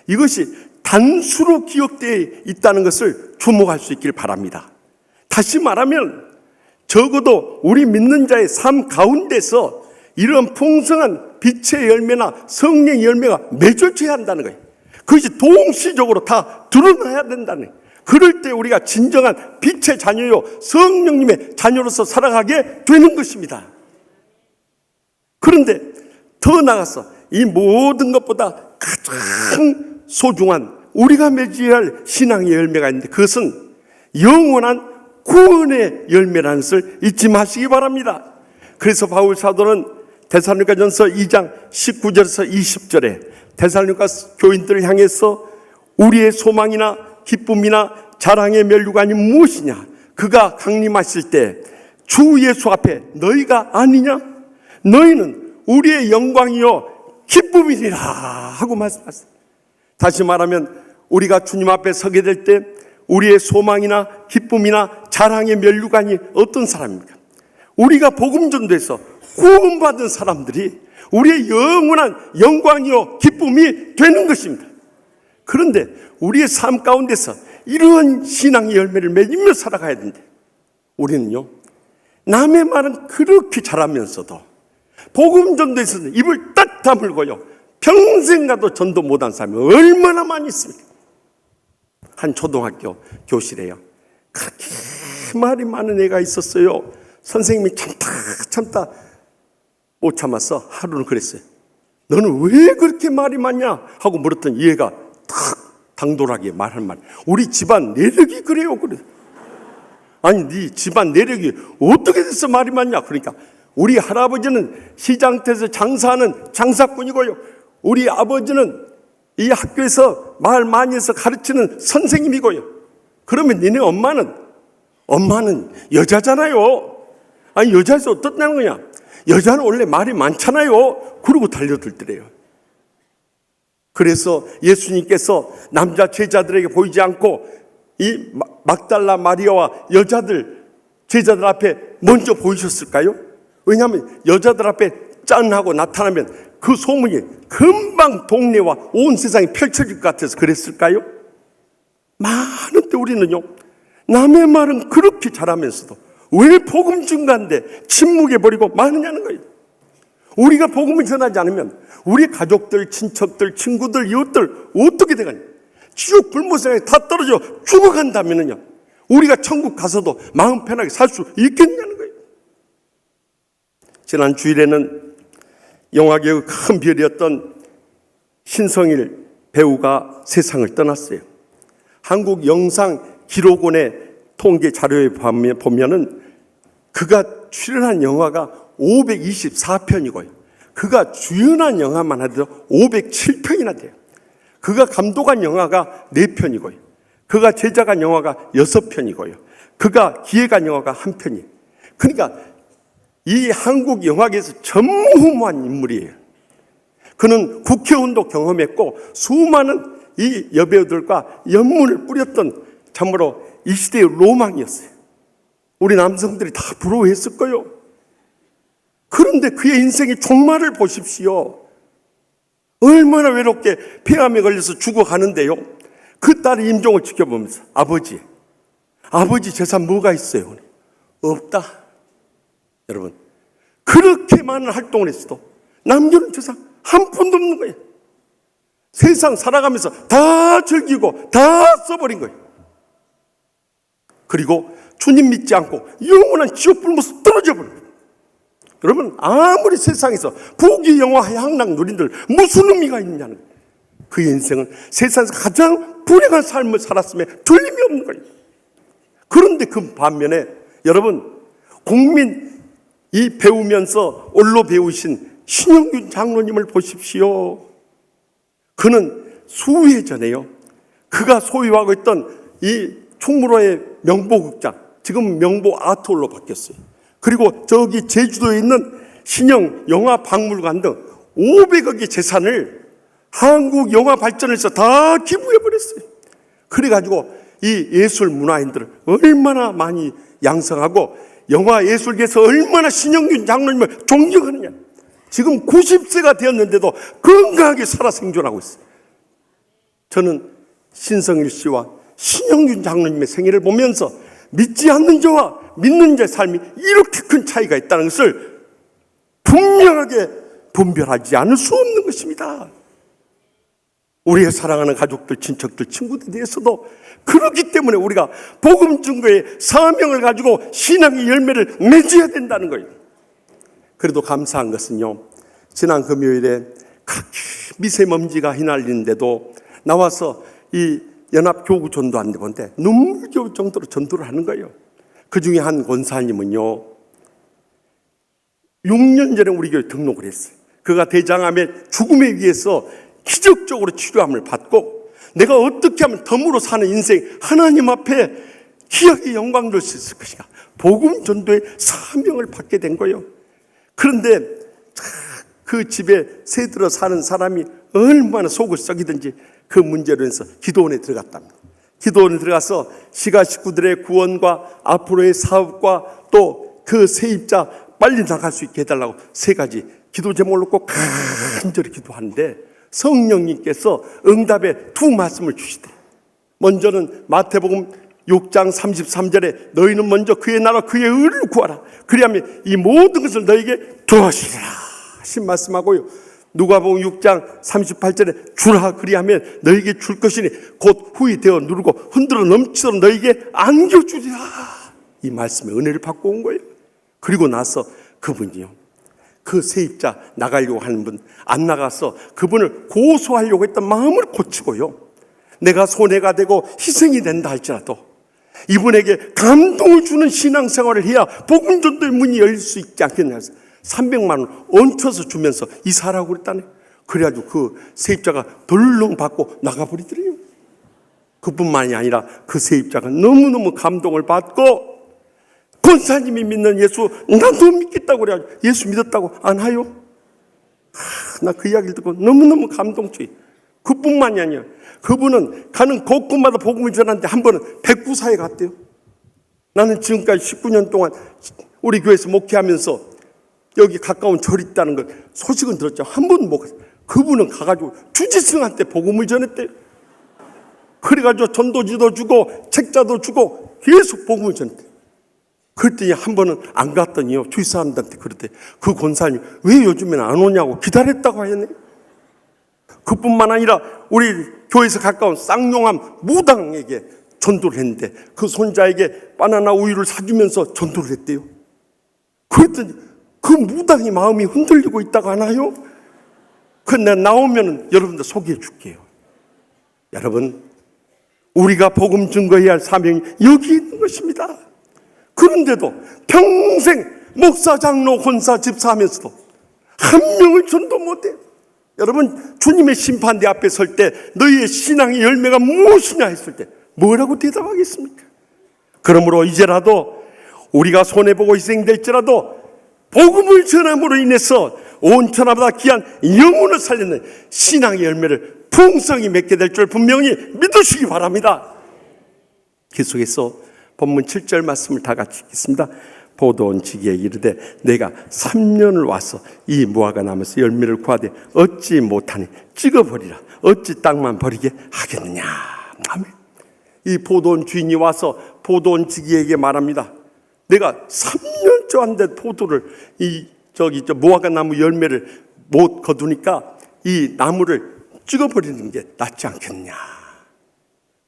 이것이 단수로 기억되어 있다는 것을 주목할 수 있길 바랍니다. 다시 말하면 적어도 우리 믿는 자의 삶 가운데서 이런 풍성한 빛의 열매나 성령의 열매가 맺어져야 한다는 거예요. 그것이 동시적으로 다 드러나야 된다는 거예요. 그럴 때 우리가 진정한 빛의 자녀요 성령님의 자녀로서 살아가게 되는 것입니다. 그런데 더 나아가서 이 모든 것보다 가장 소중한 우리가 맺어야 할 신앙의 열매가 있는데 그것은 영원한 구원의 열매라는 것을 잊지 마시기 바랍니다. 그래서 바울 사도는 데살로니가전서 2장 19절에서 20절에 데살로니가 교인들을 향해서 우리의 소망이나 기쁨이나 자랑의 면류관이 무엇이냐? 그가 강림하실 때 주 예수 앞에 너희가 아니냐? 너희는 우리의 영광이요 기쁨이니라 하고 말씀하셨어요. 다시 말하면 우리가 주님 앞에 서게 될 때 우리의 소망이나 기쁨이나 자랑의 면류관이 어떤 사람입니까? 우리가 복음 전도에서 구원받은 사람들이 우리의 영원한 영광이요 기쁨이 되는 것입니다. 그런데 우리의 삶 가운데서 이러한 신앙의 열매를 맺으며 살아가야 되는데 우리는요 남의 말은 그렇게 잘하면서도 복음 전도에서는 입을 딱 다물고요 평생 가도 전도 못한 사람이 얼마나 많이 있습니까? 한 초등학교 교실에요. 그렇게 말이 많은 애가 있었어요. 선생님이 참다 못 참아서 하루는 그랬어요. 너는 왜 그렇게 말이 많냐? 하고 물었더니 이 애가 탁 당돌하게 말한 말. 우리 집안 내력이 그래요. 그래. 아니 네 집안 내력이 어떻게 돼서 말이 많냐? 그러니까 우리 할아버지는 시장터에서 장사하는 장사꾼이고요. 우리 아버지는 이 학교에서 말 많이 해서 가르치는 선생님이고요. 그러면 니네 엄마는 여자잖아요. 아니 여자에서 어떻다는 거냐? 여자는 원래 말이 많잖아요. 그러고 달려들더래요. 그래서 예수님께서 남자 제자들에게 보이지 않고 이 막달라 마리아와 제자들 앞에 먼저 보이셨을까요? 왜냐하면 여자들 앞에 짠 하고 나타나면 그 소문이 금방 동네와 온 세상이 펼쳐질 것 같아서 그랬을까요? 많은데 우리는요, 남의 말은 그렇게 잘하면서도 왜 복음 중간데 침묵해버리고 마느냐는 거예요. 우리가 복음을 전하지 않으면 우리 가족들, 친척들, 친구들, 이웃들 어떻게 되겠냐? 지옥 불못에 다 떨어져 죽어간다면요, 우리가 천국 가서도 마음 편하게 살 수 있겠냐는 거예요. 지난 주일에는 영화계의 큰 별이었던 신성일 배우가 세상을 떠났어요. 한국 영상 기록원의 통계 자료에 보면은 그가 출연한 영화가 524편이고요. 그가 주연한 영화만 하더라도 507편이나 돼요. 그가 감독한 영화가 4편이고요. 그가 제작한 영화가 6편이고요. 그가 기획한 영화가 1편이에요. 그러니까 이 한국 영화계에서 전무후무한 인물이에요. 그는 국회의원도 경험했고 수많은 이 여배우들과 연문을 뿌렸던 참으로 이 시대의 로망이었어요. 우리 남성들이 다 부러워했을 거예요. 그런데 그의 인생의 종말을 보십시오. 얼마나 외롭게 폐암에 걸려서 죽어가는데요. 그 딸의 임종을 지켜보면서 아버지 재산 뭐가 있어요? 없다. 여러분, 그렇게 많은 활동을 했어도 남겨놓은 재산 한 푼도 없는 거예요. 세상 살아가면서 다 즐기고 다 써버린 거예요. 그리고 주님 믿지 않고 영원한 지옥 불못으로 떨어져 버린 거예요. 그러면 아무리 세상에서 부귀 영화 향락 누린들 무슨 의미가 있느냐는 거예요. 그 인생은 세상에서 가장 불행한 삶을 살았음에 틀림이 없는 거예요. 그런데 그 반면에 여러분, 국민 이 배우면서 올로 배우신 신영균 장로님을 보십시오. 그는 수해 전에요, 그가 소유하고 있던 이 충무로의 명보극장, 지금 명보 아트홀로 바뀌었어요. 그리고 저기 제주도에 있는 신영 영화박물관 등 500억의 재산을 한국 영화 발전에서 다 기부해버렸어요. 그래가지고 이 예술 문화인들을 얼마나 많이 양성하고 영화 예술계에서 얼마나 신영균 장로님을 존경하느냐. 지금 90세가 되었는데도 건강하게 살아 생존하고 있어요. 저는 신성일 씨와 신영균 장로님의 생애를 보면서 믿지 않는 자와 믿는 자의 삶이 이렇게 큰 차이가 있다는 것을 분명하게 분별하지 않을 수 없는 것입니다. 우리의 사랑하는 가족들, 친척들, 친구들에 대해서도 그렇기 때문에 우리가 복음 증거의 사명을 가지고 신앙의 열매를 맺어야 된다는 거예요. 그래도 감사한 것은요, 지난 금요일에 그렇게 미세먼지가 휘날리는데도 나와서 이 연합교구 전도하는데 보는데 눈물겨울 정도로 전도를 하는 거예요. 그 중에 한 권사님은요, 6년 전에 우리 교회 등록을 했어요. 그가 대장암의 죽음에 의해서 기적적으로 치료함을 받고 내가 어떻게 하면 덤으로 사는 인생 하나님 앞에 기억의 영광을 줄 수 있을 것인가, 복음 전도의 사명을 받게 된 거예요. 그런데 그 집에 새들어 사는 사람이 얼마나 속을 썩이든지 그 문제로 해서 기도원에 들어갔답니다. 기도원에 들어가서 시가 식구들의 구원과 앞으로의 사업과 또 그 세입자 빨리 나갈 수 있게 해달라고 3가지 기도 제목을 놓고 간절히 기도하는데 성령님께서 응답의 2 말씀을 주시대. 먼저는 마태복음 6장 33절에 너희는 먼저 그의 나라 그의 의를 구하라. 그리하면 이 모든 것을 너에게 더하시리라 하신 말씀하고요, 누가복음 6장 38절에 주라 그리하면 너에게 줄 것이니 곧 후이 되어 누르고 흔들어 넘치도록 너에게 안겨주리라. 이 말씀에 은혜를 받고 온 거예요. 그리고 나서 그분이요, 그 세입자 나가려고 하는 분 안 나가서 그분을 고소하려고 했던 마음을 고치고요, 내가 손해가 되고 희생이 된다 할지라도 이분에게 감동을 주는 신앙생활을 해야 복음 전도의 문이 열릴 수 있지 않겠냐 해서 300만 원 얹혀서 주면서 이사라고 그랬다네. 그래가지고 그 세입자가 덜렁 받고 나가버리더래요. 그뿐만이 아니라 그 세입자가 너무너무 감동을 받고, 권사님이 믿는 예수 나도 믿겠다고 그래가지고 예수 믿었다고 안 하요? 나 그 이야기를 듣고 너무너무 감동적이. 그뿐만이 아니야, 그분은 가는 곳곳마다 복음을 전하는데 한 번은 백구사에 갔대요. 나는 지금까지 19년 동안 우리 교회에서 목회하면서 여기 가까운 절이 있다는 걸 소식은 들었죠. 한 번은 못 갔어요. 그분은 가가지고 주지승한테 복음을 전했대요. 그래가지고 전도지도 주고 책자도 주고 계속 복음을 전했대요. 그랬더니 한 번은 안 갔더니요, 주위 사람들한테 그랬대. 그 권사님이 왜 요즘에는 안 오냐고 기다렸다고 하였네. 그뿐만 아니라 우리 교회에서 가까운 쌍용암 무당에게 전도를 했는데 그 손자에게 바나나 우유를 사주면서 전도를 했대요. 그랬더니 그 무당이 마음이 흔들리고 있다고 하나요? 내가 나오면 여러분들 소개해 줄게요. 여러분, 우리가 복음 증거해야 할 사명이 여기 있는 것입니다. 그런데도 평생 목사, 장로, 권사, 집사 하면서도 한 명을 전도 못해. 여러분, 주님의 심판대 앞에 설 때 너희의 신앙의 열매가 무엇이냐 했을 때 뭐라고 대답하겠습니까? 그러므로 이제라도 우리가 손해보고 희생될지라도 복음을 전함으로 인해서 온 천하보다 귀한 영혼을 살리는 신앙의 열매를 풍성히 맺게 될 줄 분명히 믿으시기 바랍니다. 계속해서 본문 7절 말씀을 다 같이 읽겠습니다. 보도원 지기에 이르되 내가 3년을 와서 이 무화과 나무에서 열매를 구하되 얻지 못하니 찍어버리라. 어찌 땅만 버리게 하겠느냐. 아멘. 이 보도원 주인이 와서 보도원 지기에게 말합니다. 내가 3년째 왔는데 포도를 무화과 나무 열매를 못 거두니까 이 나무를 찍어버리는 게 낫지 않겠냐.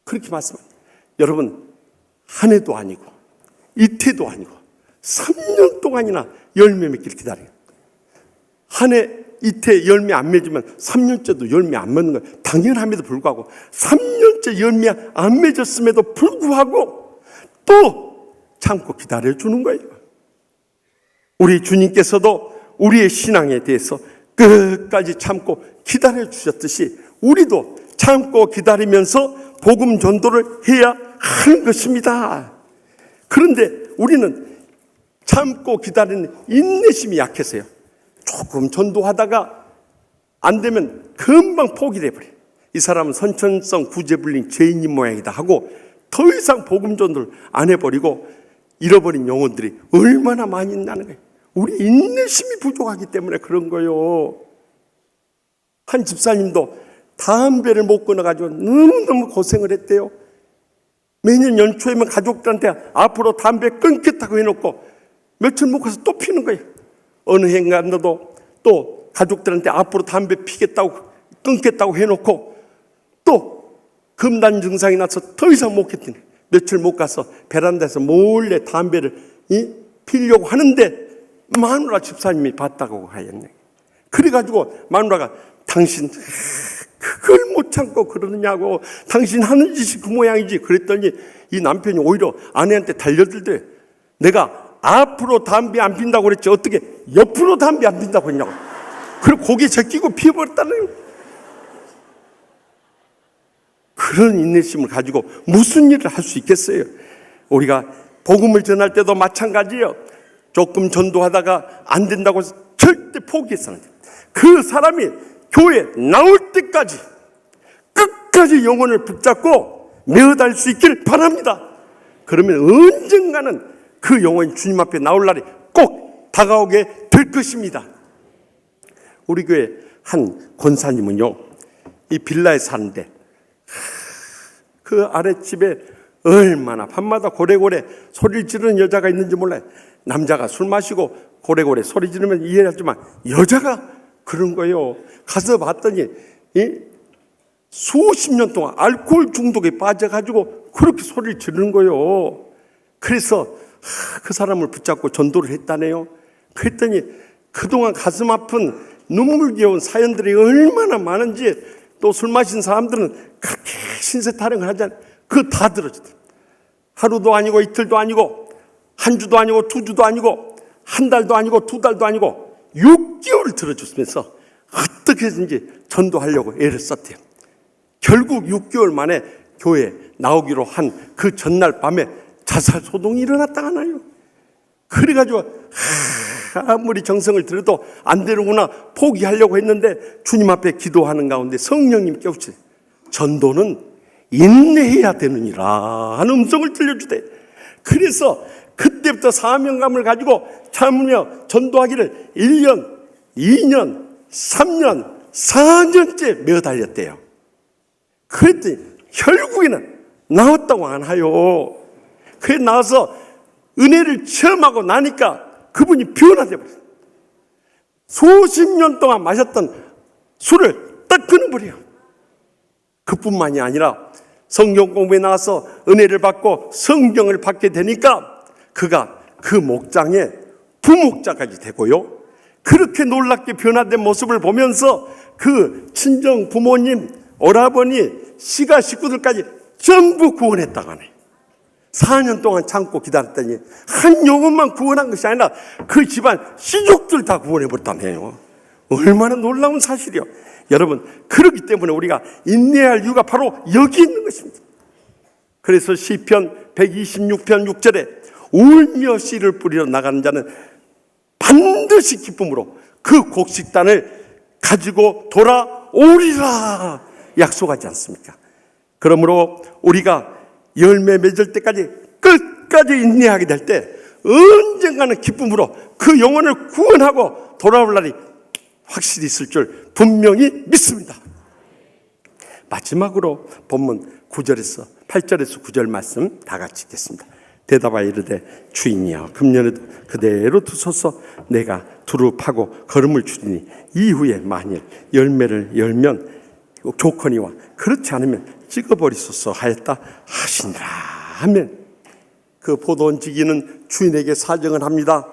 그렇게 말씀합니다. 여러분, 한 해도 아니고 이태도 아니고 3년 동안이나 열매 맺기를 기다려요. 한 해 이태 열매 안 맺으면 3년째도 열매 안 맺는 건 당연함에도 불구하고 3년째 열매 안 맺었음에도 불구하고 또 참고 기다려주는 거예요. 우리 주님께서도 우리의 신앙에 대해서 끝까지 참고 기다려주셨듯이 우리도 참고 기다리면서 복음 전도를 해야 하는 것입니다. 그런데 우리는 참고 기다리는 인내심이 약해서요, 조금 전도하다가 안 되면 금방 포기를 해버려요. 이 사람은 선천성 구제불능 죄인인 모양이다 하고 더 이상 복음 전도를 안 해버리고 잃어버린 영혼들이 얼마나 많이 있다는 거예요. 우리 인내심이 부족하기 때문에 그런 거예요. 한 집사님도 담배를 못 끊어가지고 너무너무 고생을 했대요. 매년 연초에만 가족들한테 앞으로 담배 끊겠다고 해놓고 며칠 못 가서 또 피는 거예요. 어느 해인가도 또 가족들한테 앞으로 담배 피겠다고 끊겠다고 해놓고 또 금단 증상이 나서 더 이상 못 했더니 며칠 못 가서 베란다에서 몰래 담배를 피려고 하는데 마누라 집사님이 봤다고 하였네. 그래가지고 마누라가 당신 그걸 못 참고 그러느냐고, 당신 하는 짓이 그 모양이지. 그랬더니 이 남편이 오히려 아내한테 달려들대. 내가 앞으로 담배 안 핀다고 그랬지 어떻게 옆으로 담배 안 핀다고 했냐고. 그리고 고개 제끼고 피워버렸다는 거예요. 그런 인내심을 가지고 무슨 일을 할 수 있겠어요? 우리가 복음을 전할 때도 마찬가지예요. 조금 전도하다가 안 된다고 해서 절대 포기해서는 안 돼요. 그 사람이 교회 나올 때까지 끝까지 영혼을 붙잡고 메어달 수 있기를 바랍니다. 그러면 언젠가는 그 영혼이 주님 앞에 나올 날이 꼭 다가오게 될 것입니다. 우리 교회 한 권사님은요, 이 빌라에 사는데 그 아랫집에 얼마나 밤마다 고래고래 소리를 지르는 여자가 있는지 몰라요. 남자가 술 마시고 고래고래 소리 지르면 이해하지만 여자가 그런 거예요. 가서 봤더니 수십 년 동안 알코올 중독에 빠져가지고 그렇게 소리를 지르는 거예요. 그래서 그 사람을 붙잡고 전도를 했다네요. 그랬더니 그동안 가슴 아픈 눈물겨운 사연들이 얼마나 많은지, 또 술 마신 사람들은 그렇게 신세 타령을 하잖아요. 그거 다 들어주더라고요. 하루도 아니고 이틀도 아니고 한 주도 아니고 두 주도 아니고 한 달도 아니고 두 달도 아니고 6개월 들어줬으면서 어떻게 해서든지 전도하려고 애를 썼대요. 결국 6개월 만에 교회에 나오기로 한 그 전날 밤에 자살 소동이 일어났다 하나요. 그래가지고 아무리 정성을 들여도 안 되는구나 포기하려고 했는데 주님 앞에 기도하는 가운데 성령님 깨우치세요. 전도는 인내해야 되느니라 하는 음성을 들려주대. 그래서 그때부터 사명감을 가지고 참으며 전도하기를 1년, 2년, 3년, 4년째 매달렸대요. 그랬더니 결국에는 나왔다고 안 하요. 그래 나와서 은혜를 체험하고 나니까 그분이 변화돼 버렸어요. 수십 년 동안 마셨던 술을 딱 끊어버려요. 그뿐만이 아니라 성경 공부에 나와서 은혜를 받고 성경을 받게 되니까 그가 그 목장의 부목자까지 되고요. 그렇게 놀랍게 변화된 모습을 보면서 그 친정 부모님, 오라버니, 시가 식구들까지 전부 구원했다고 하네. 4년 동안 참고 기다렸더니 한 영혼만 구원한 것이 아니라 그 집안 시족들 다 구원해버렸다네요. 얼마나 놀라운 사실이요. 여러분, 그렇기 때문에 우리가 인내할 이유가 바로 여기 있는 것입니다. 그래서 시편 126편 6절에 울며 씨를 뿌리러 나가는 자는 반드시 기쁨으로 그 곡식단을 가지고 돌아오리라 약속하지 않습니까? 그러므로 우리가 열매 맺을 때까지 끝까지 인내하게 될 때 언젠가는 기쁨으로 그 영혼을 구원하고 돌아올 날이 확실히 있을 줄 분명히 믿습니다. 마지막으로 본문 9절에서 8절에서 9절 말씀 다 같이 읽겠습니다. 대답하여 이르되 주인이여 금년에도 그대로 두소서. 내가 두루 파고 거름을 주리니 이후에 만일 열매를 열면 좋거니와 그렇지 않으면 찍어버리소서 하였다 하시니라 하면 그 포도원 지기는 주인에게 사정을 합니다.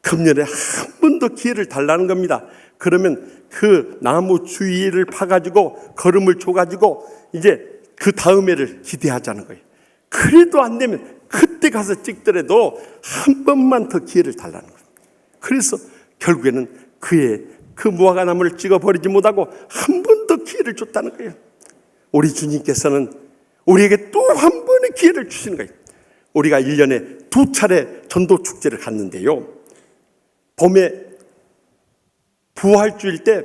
금년에 한 번 더 기회를 달라는 겁니다. 그러면 그 나무 주위를 파가지고 거름을 줘가지고 이제 그 다음 해를 기대하자는 거예요. 그래도 안 되면 그때 가서 찍더라도 한 번만 더 기회를 달라는 거예요. 그래서 결국에는 그의 그 무화과나무를 찍어버리지 못하고 한 번 더 기회를 줬다는 거예요. 우리 주님께서는 우리에게 또 한 번의 기회를 주시는 거예요. 우리가 1년에 2차례 전도 축제를 갔는데요. 봄에 부활주일 때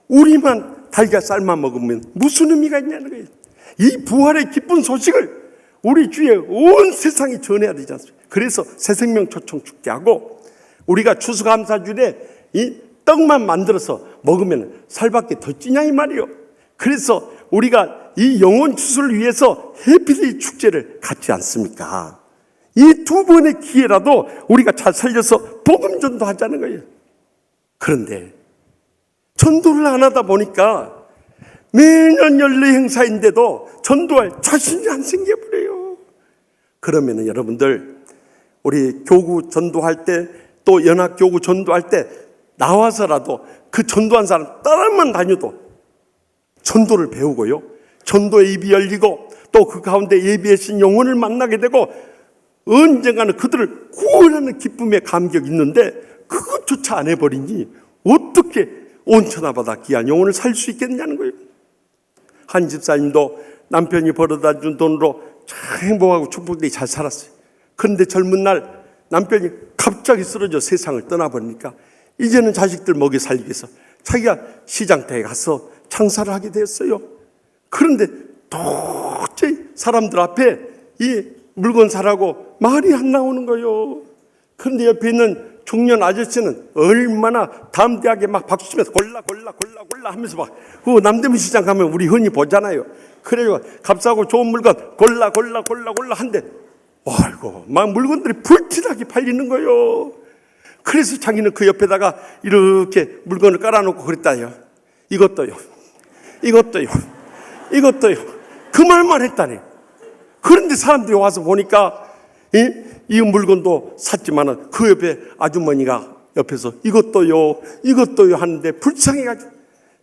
우리만 달걀쌀만 먹으면 무슨 의미가 있냐는 거예요. 이 부활의 기쁜 소식을 우리 주위에 온 세상에 전해야 되지 않습니까? 그래서 새생명 초청 축제하고 우리가 추수감사주일에 이 떡만 만들어서 먹으면 살밖에 더 찌냐 이 말이요. 그래서 우리가 이 영혼 추수를 위해서 해피데이 축제를 갖지 않습니까? 이 두 번의 기회라도 우리가 잘 살려서 복음 전도하자는 거예요. 그런데 전도를 안 하다 보니까 매년 연례 행사인데도 전도할 자신이 안 생겨버려요. 그러면 여러분들 우리 교구 전도할 때 또 연합교구 전도할 때 나와서라도 그 전도한 사람 따라만 다녀도 전도를 배우고요. 전도의 입이 열리고 또 그 가운데 예비하신 영혼을 만나게 되고 언젠가는 그들을 구원하는 기쁨의 감격이 있는데 그것조차 안 해버리니 어떻게 온천하바다 귀한 영혼을 살 수 있겠냐는 거예요. 한 집사님도 남편이 벌어다 준 돈으로 참 행복하고 축복되게 잘 살았어요. 그런데 젊은 날 남편이 갑자기 쓰러져 세상을 떠나버리니까 이제는 자식들 먹여 살리기 위해서 자기가 시장터에 가서 장사를 하게 되었어요. 그런데 도저히 사람들 앞에 이 물건 사라고 말이 안 나오는 거예요. 그런데 옆에 있는 중년 아저씨는 얼마나 담대하게 막 박수치면서 골라 하면서 막 남대문 시장 가면 우리 흔히 보잖아요. 그래요. 값싸고 좋은 물건 골라 한데 아이고 막 물건들이 불티나게 팔리는 거예요. 그래서 자기는 그 옆에다가 이렇게 물건을 깔아놓고 그랬다요. 이것도요, 이것도요, 이것도요. 그 말만 했다네. 그런데 사람들이 와서 보니까 이 물건도 샀지만은 그 옆에 아주머니가 옆에서 이것도요, 이것도요 하는데 불쌍해가지고,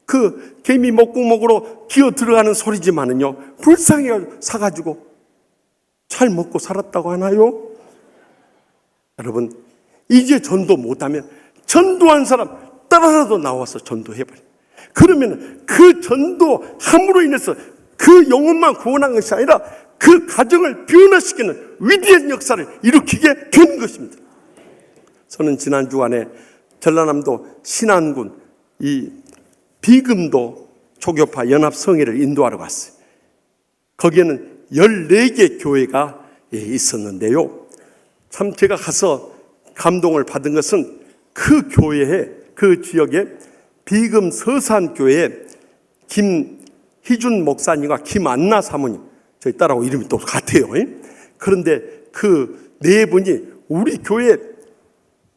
그 개미 목구멍으로 기어 들어가는 소리지만은요, 불쌍해가지고 사가지고 잘 먹고 살았다고 하나요? 여러분, 이제 전도 못하면 전도한 사람 따라라도 나와서 전도해버려. 그러면 그 전도함으로 인해서 그 영혼만 구원한 것이 아니라 그 가정을 변화시키는 위대한 역사를 일으키게 되는 것입니다. 저는 지난 주간에 전라남도 신안군 이 비금도 초교파 연합성회를 인도하러 갔어요. 거기에는 14개 교회가 있었는데요. 참 제가 가서 감동을 받은 것은 그 교회에, 그 지역에 비금 서산교회 김희준 목사님과 김안나 사모님, 저희 딸하고 이름이 또 같아요. 그런데 그 네 분이 우리 교회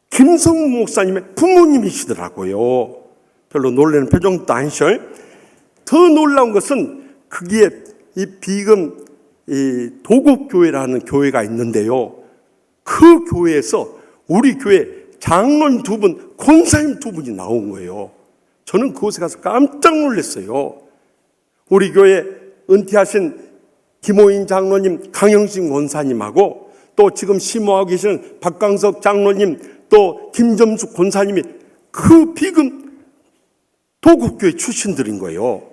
김성무 목사님의 부모님이시더라고요. 별로 놀라는 표정도 아니셔. 더 놀라운 것은 거기에 이 비금 이 도곡교회라는 교회가 있는데요. 그 교회에서 우리 교회 장로님 2분, 권사님 2분이 나온 거예요. 저는 그곳에 가서 깜짝 놀랐어요. 우리 교회 은퇴하신 김호인 장로님, 강영신 권사님하고 또 지금 심호하고 계시는 박강석 장로님, 또 김점숙 권사님이 그 비금 도곡교회 출신들인 거예요.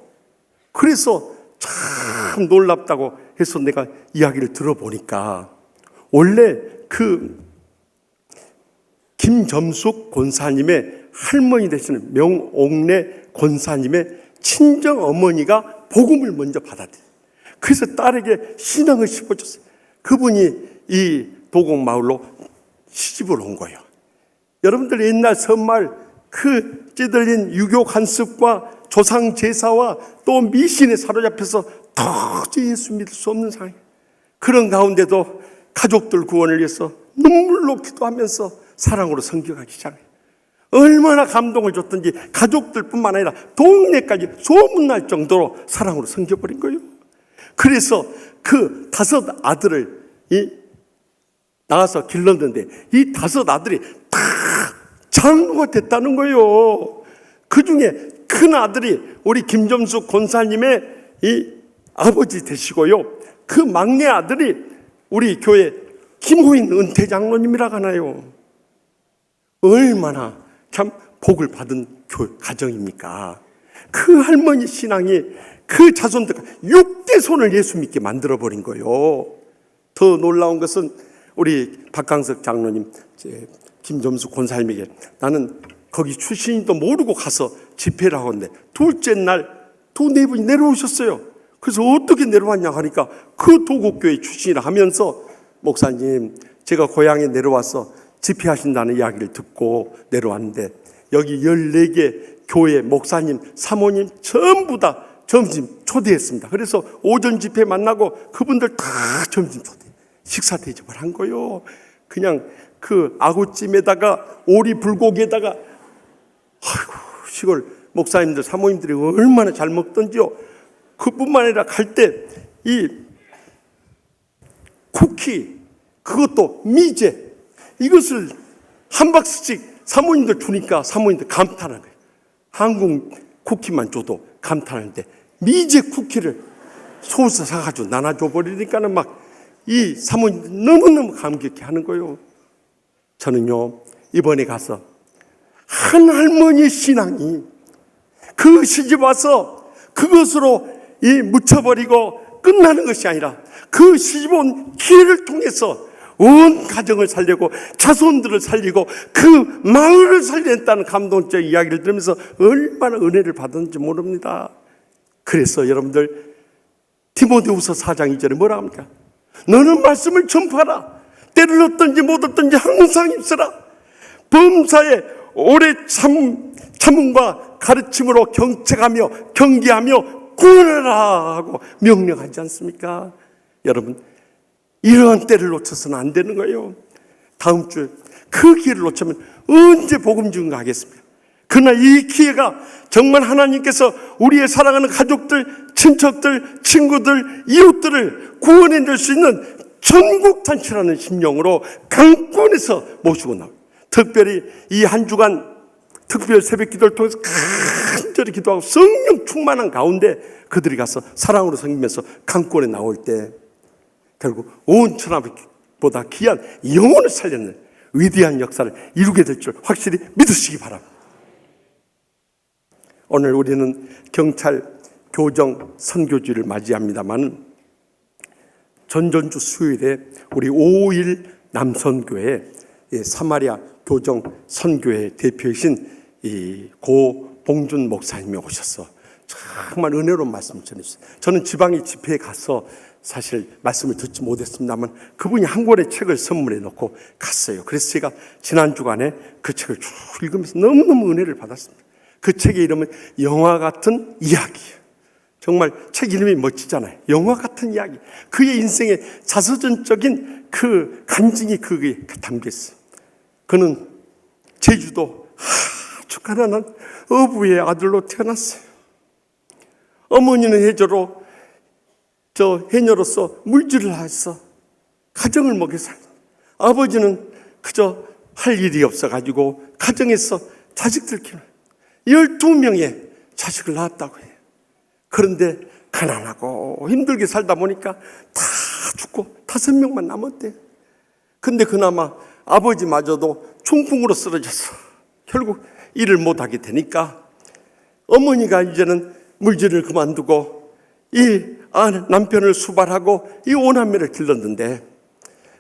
그래서 참 놀랍다고 해서 내가 이야기를 들어보니까 원래 그 김점숙 권사님의 할머니 되시는 명옥래 권사님의 친정 어머니가 복음을 먼저 받아들여요. 그래서 딸에게 신앙을 심어줬어요. 그분이 이 도곡마을로 시집을 온 거예요. 여러분들 옛날 선말 그 찌들린 유교 관습과 조상 제사와 또 미신에 사로잡혀서 도저히 예수 믿을 수 없는 상황. 그런 가운데도 가족들 구원을 위해서 눈물로 기도하면서 사랑으로 섬겨가기 시작해요. 얼마나 감동을 줬던지 가족들뿐만 아니라 동네까지 소문날 정도로 사랑으로 섬겨버린 거예요. 그래서 그 5 아들을 낳아서 길렀는데 이 5 아들이 다 장로가 됐다는 거예요. 그 중에 큰 아들이 우리 김점숙 권사님의 이 아버지 되시고요. 그 막내 아들이 우리 교회 김호인 은퇴 장로님이라고 하나요. 얼마나 참 복을 받은 가정입니까? 그 할머니 신앙이 그 자손들과 6대 손을 예수 믿게 만들어버린 거예요. 더 놀라운 것은 우리 박강석 장로님, 김점수 권사님에게 나는 거기 출신인도 모르고 가서 집회를 하고 있는데 둘째 날 2-4분이 내려오셨어요. 그래서 어떻게 내려왔냐 하니까 그 도곡교회 출신이라 하면서 목사님, 제가 고향에 내려와서 집회하신다는 이야기를 듣고 내려왔는데 여기 14개 교회 목사님, 사모님 전부 다 점심 초대했습니다. 그래서 오전 집회 만나고 그분들 다 점심 초대, 식사 대접을 한 거예요. 그냥 그 아구찜에다가 오리 불고기에다가 아이고 시골 목사님들, 사모님들이 얼마나 잘 먹던지요. 그뿐만 아니라 갈 때 이 쿠키, 그것도 미제, 이것을 한 박스씩 사모님들 주니까 사모님들 감탄하는 거예요. 한국 쿠키만 줘도 감탄하는데 미제 쿠키를 소스 사가지고 나눠줘 버리니까는 막 이 사모님들 너무너무 감격해 하는 거예요. 저는요, 이번에 가서 한 할머니의 신앙이 그 시집 와서 그것으로 묻혀버리고 끝나는 것이 아니라 그 시집 온 기회를 통해서 온 가정을 살리고 자손들을 살리고 그 마을을 살리겠다는 감동적 이야기를 들으면서 얼마나 은혜를 받았는지 모릅니다. 그래서 여러분들 디모데후서 4장 2절에 뭐라 합니까? 너는 말씀을 전파하라. 때를 얻든지 못 얻든지 항상 입으라. 범사에 오래 참음과 가르침으로 경책하며 경계하며 구원하라 하고 명령하지 않습니까? 여러분, 이러한 때를 놓쳐서는 안 되는 거예요. 다음 주에 그 기회를 놓치면 언제 복음 증거하겠습니까? 그러나 이 기회가 정말 하나님께서 우리의 사랑하는 가족들, 친척들, 친구들, 이웃들을 구원해 줄 수 있는 천국잔치라는 심령으로 강권에서 모시고 나옵니다. 특별히 이 한 주간 특별 새벽 기도를 통해서 간절히 기도하고 성령 충만한 가운데 그들이 가서 사랑으로 섬기면서 강권에 나올 때 결국 온 천하보다 귀한 영혼을 살리는 위대한 역사를 이루게 될 줄 확실히 믿으시기 바랍니다. 오늘 우리는 경찰 교정 선교주를 맞이합니다만 전전주 수요일에 우리 5.5.1 남선교회 사마리아 교정 선교회 대표이신 이 고봉준 목사님이 오셔서 정말 은혜로운 말씀을 전해주셨어요. 저는 지방의 집회에 가서 사실 말씀을 듣지 못했습니다만 그분이 한 권의 책을 선물해 놓고 갔어요. 그래서 제가 지난 주간에 그 책을 쭉 읽으면서 너무너무 은혜를 받았습니다. 그 책의 이름은 영화 같은 이야기예요. 정말 책 이름이 멋지잖아요. 영화 같은 이야기. 그의 인생의 자서전적인 그 간증이 거기에 담겼어요. 그는 제주도 아주 가난한 어부의 아들로 태어났어요. 어머니는 해녀로서 물질을 해서 가정을 먹여 살고, 아버지는 그저 할 일이 없어가지고 가정에서 자식들 키우는 12명의 자식을 낳았다고 해요. 그런데 가난하고 힘들게 살다 보니까 다 죽고 5명만 남았대요. 근데 그나마 아버지마저도 중풍으로 쓰러져서 결국 일을 못하게 되니까 어머니가 이제는 물질을 그만두고 이 남편을 수발하고 이 오남매를 길렀는데,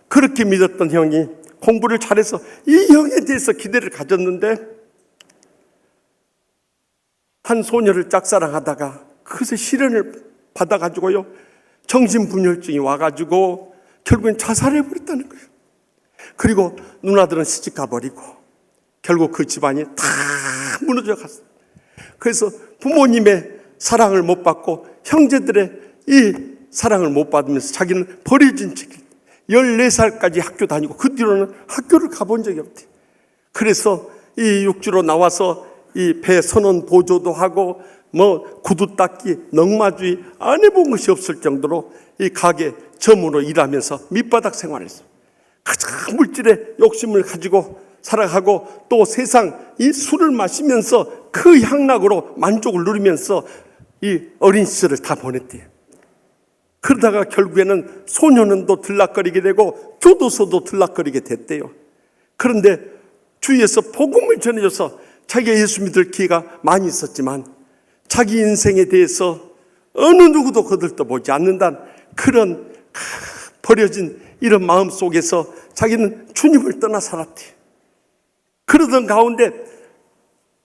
그렇게 믿었던 형이 공부를 잘해서 이 형에 대해서 기대를 가졌는데 한 소녀를 짝사랑하다가 그것에 시련을 받아가지고요 정신분열증이 와가지고 결국엔 자살해버렸다는 거예요. 그리고 누나들은 시집 가버리고 결국 그 집안이 다 무너져 갔어요. 그래서 부모님의 사랑을 못 받고 형제들의 이 사랑을 못 받으면서 자기는 버려진 채 14살까지 학교 다니고 그 뒤로는 학교를 가본 적이 없대요. 그래서 이 육지로 나와서 이 배 선원 보조도 하고 구두 닦기, 넝마주의 안 해본 것이 없을 정도로 이 가게 점으로 일하면서 밑바닥 생활했어요. 가장 물질의 욕심을 가지고 살아가고 또 세상 이 술을 마시면서 그 향락으로 만족을 누리면서 이 어린 시절을 다 보냈대요. 그러다가 결국에는 소년원도 들락거리게 되고 교도소도 들락거리게 됐대요. 그런데 주위에서 복음을 전해줘서 자기가 예수 믿을 기회가 많이 있었지만 자기 인생에 대해서 어느 누구도 거들떠보지 않는다는 그런 버려진 이런 마음 속에서 자기는 주님을 떠나 살았대요. 그러던 가운데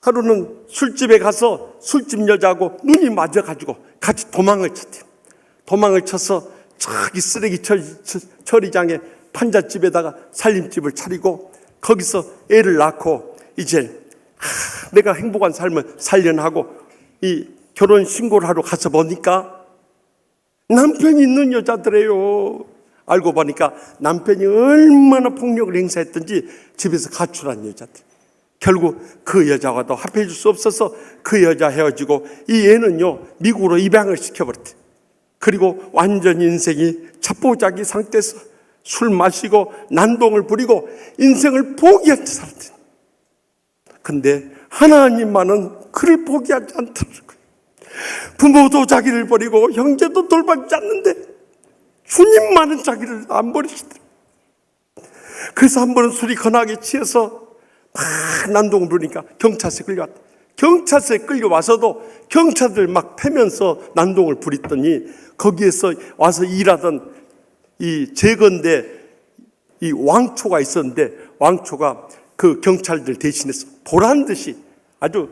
하루는 술집에 가서 술집 여자하고 눈이 맞아가지고 같이 도망을 쳤대요. 도망을 쳐서 저기 쓰레기 처리장에 판잣집에다가 살림집을 차리고 거기서 애를 낳고 이제 내가 행복한 삶을 살려나고 이 결혼 신고를 하러 가서 보니까 남편이 있는 여자더래요. 알고 보니까 남편이 얼마나 폭력을 행사했던지 집에서 가출한 여자들. 결국 그 여자와도 합해줄 수 없어서 그 여자 헤어지고 이 애는요 미국으로 입양을 시켜버렸대. 그리고 완전 인생이 자포자기 상태에서 술 마시고 난동을 부리고 인생을 포기한 채 살았대. 근데 하나님만은 그를 포기하지 않더라고요. 부모도 자기를 버리고 형제도 돌봐주지 않는데 주님만은 자기를 안 버리시더라고요. 그래서 한 번은 술이 거나게 취해서 막 난동을 부르니까 경찰서에 끌려왔다. 경찰서에 끌려와서도 경찰들 막 패면서 난동을 부리더니 거기에서 와서 일하던 이 재건대 이 왕초가 있었는데 왕초가 그 경찰들 대신해서 보란듯이 아주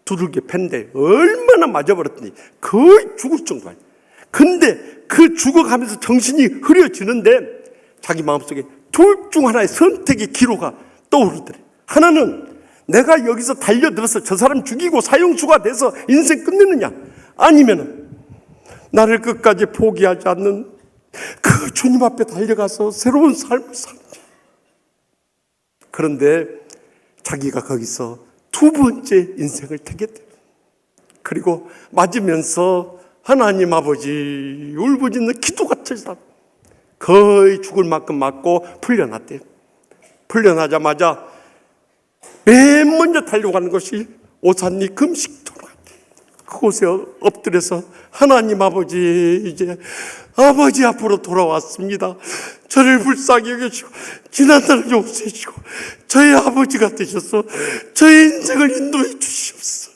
두들겨 팬데 얼마나 맞아버렸더니 거의 죽을 정도 아니에요. 근데 그 죽어가면서 정신이 흐려지는데 자기 마음속에 둘 중 하나의 선택의 기로가 떠오르더래. 하나는 내가 여기서 달려들어서 저 사람 죽이고 사형수가 돼서 인생 끝내느냐, 아니면은 나를 끝까지 포기하지 않는 그 주님 앞에 달려가서 새로운 삶을 사느냐. 그런데 자기가 거기서 두 번째 인생을 택했대요. 그리고 맞으면서 하나님 아버지 울부짖는 기도가 터지다. 거의 죽을 만큼 맞고 풀려났대요. 풀려나자마자 맨 먼저 달려가는 것이 오산리 금식도로 그곳에 엎드려서 하나님 아버지, 이제 아버지 앞으로 돌아왔습니다. 저를 불쌍히 여겨주시고 지난날을 용서해 주시고 저의 아버지가 되셔서 저의 인생을 인도해 주시옵소서.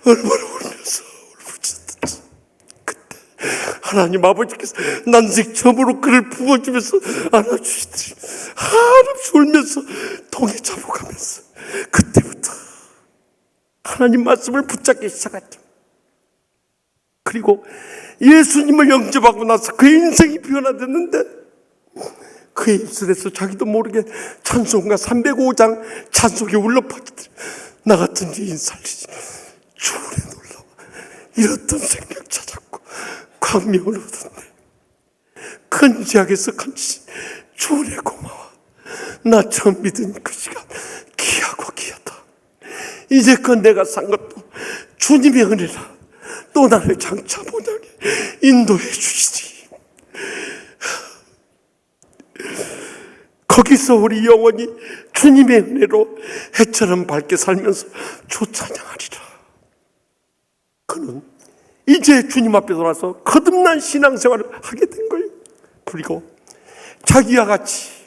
얼마나 울면서 울부짖었지. 그때 하나님 아버지께서 난생 처음으로 그를 부어주면서 안아주시더니 한없이 울면서 통에 잡아가면서 그때부터 하나님 말씀을 붙잡기 시작했죠. 그리고 예수님을 영접하고 나서 그의 인생이 변화됐는데 그의 입술에서 자기도 모르게 찬송가 305장 찬송이 울러퍼지더니 나 같은 죄인 살리시 주 은혜 놀라워 이렇던 생명 찾았고 광명을 얻었네. 큰 지약에서 간지 주 은혜 고마워. 나 처음 믿은 그 시간 귀하고 귀하다. 이제껏 내가 산 것도 주님의 은혜라. 또 나를 장차 본향에 인도해 주시지. 거기서 우리 영혼이 주님의 은혜로 해처럼 밝게 살면서 주 찬양하리라. 그는 이제 주님 앞에 돌아서 거듭난 신앙생활을 하게 된 거예요. 그리고 자기와 같이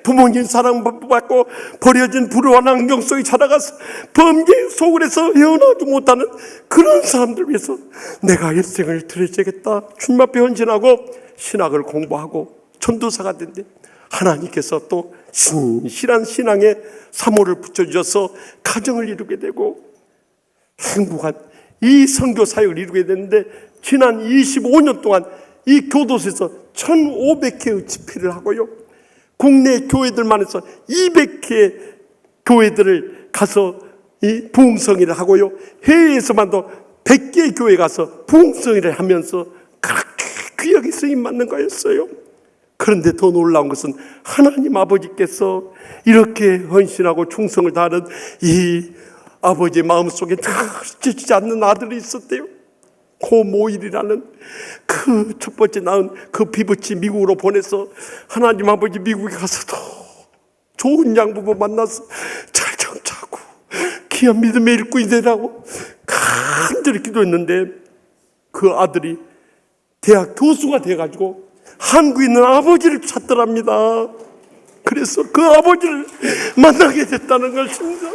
부모님 사랑받고 버려진 불우한 환경 속에 자라가서 범죄의 속을에서 헤어나오지 못하는 그런 사람들 위해서 내가 일생을 드려야겠다. 주님 앞에 헌신하고 신학을 공부하고 전도사가 된대. 하나님께서 또 신실한 신앙에 사모를 붙여주셔서 가정을 이루게 되고 행복한 이 선교 사역을 이루게 됐는데 지난 25년 동안 이 교도소에서 1,500회의 집회를 하고요. 국내 교회들만 해서 200개 교회들을 가서 이 부흥성회를 하고요. 해외에서만도 100개 교회 가서 부흥성회를 하면서 그렇게 귀하게 쓰임 받는 거였어요. 그런데 더 놀라운 것은 하나님 아버지께서 이렇게 헌신하고 충성을 다하는 이 아버지의 마음속에 잊혀지지 않는 아들이 있었대요. 고모일이라는 그 첫 번째 낳은 그 피부치 미국으로 보내서 하나님 아버지 미국에 가서도 좋은 양부모 만나서 잘 정착하고 귀한 믿음의 일꾼이 되라고 간절히 기도했는데 그 아들이 대학 교수가 돼가지고 한국에 있는 아버지를 찾더랍니다. 그래서 그 아버지를 만나게 됐다는 것입니다.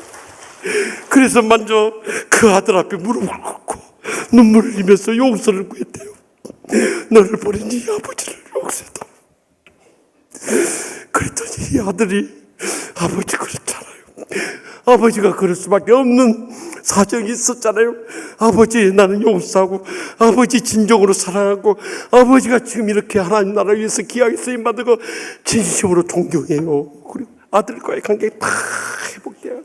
그래서 먼저 그 아들 앞에 무릎을 꿇고 눈물을 흘리면서 용서를 구했대요. 너를 버린 이 아버지를 용서해다. 그랬더니 이 아들이 아버지 그랬잖아요. 아버지가 그럴 수밖에 없는 사정이 있었잖아요. 아버지 나는 용서하고 아버지 진정으로 사랑하고 아버지가 지금 이렇게 하나님 나라를 위해서 귀하게 쓰임받은 진심으로 존경해요. 그리고 아들과의 관계가 다 회복돼요.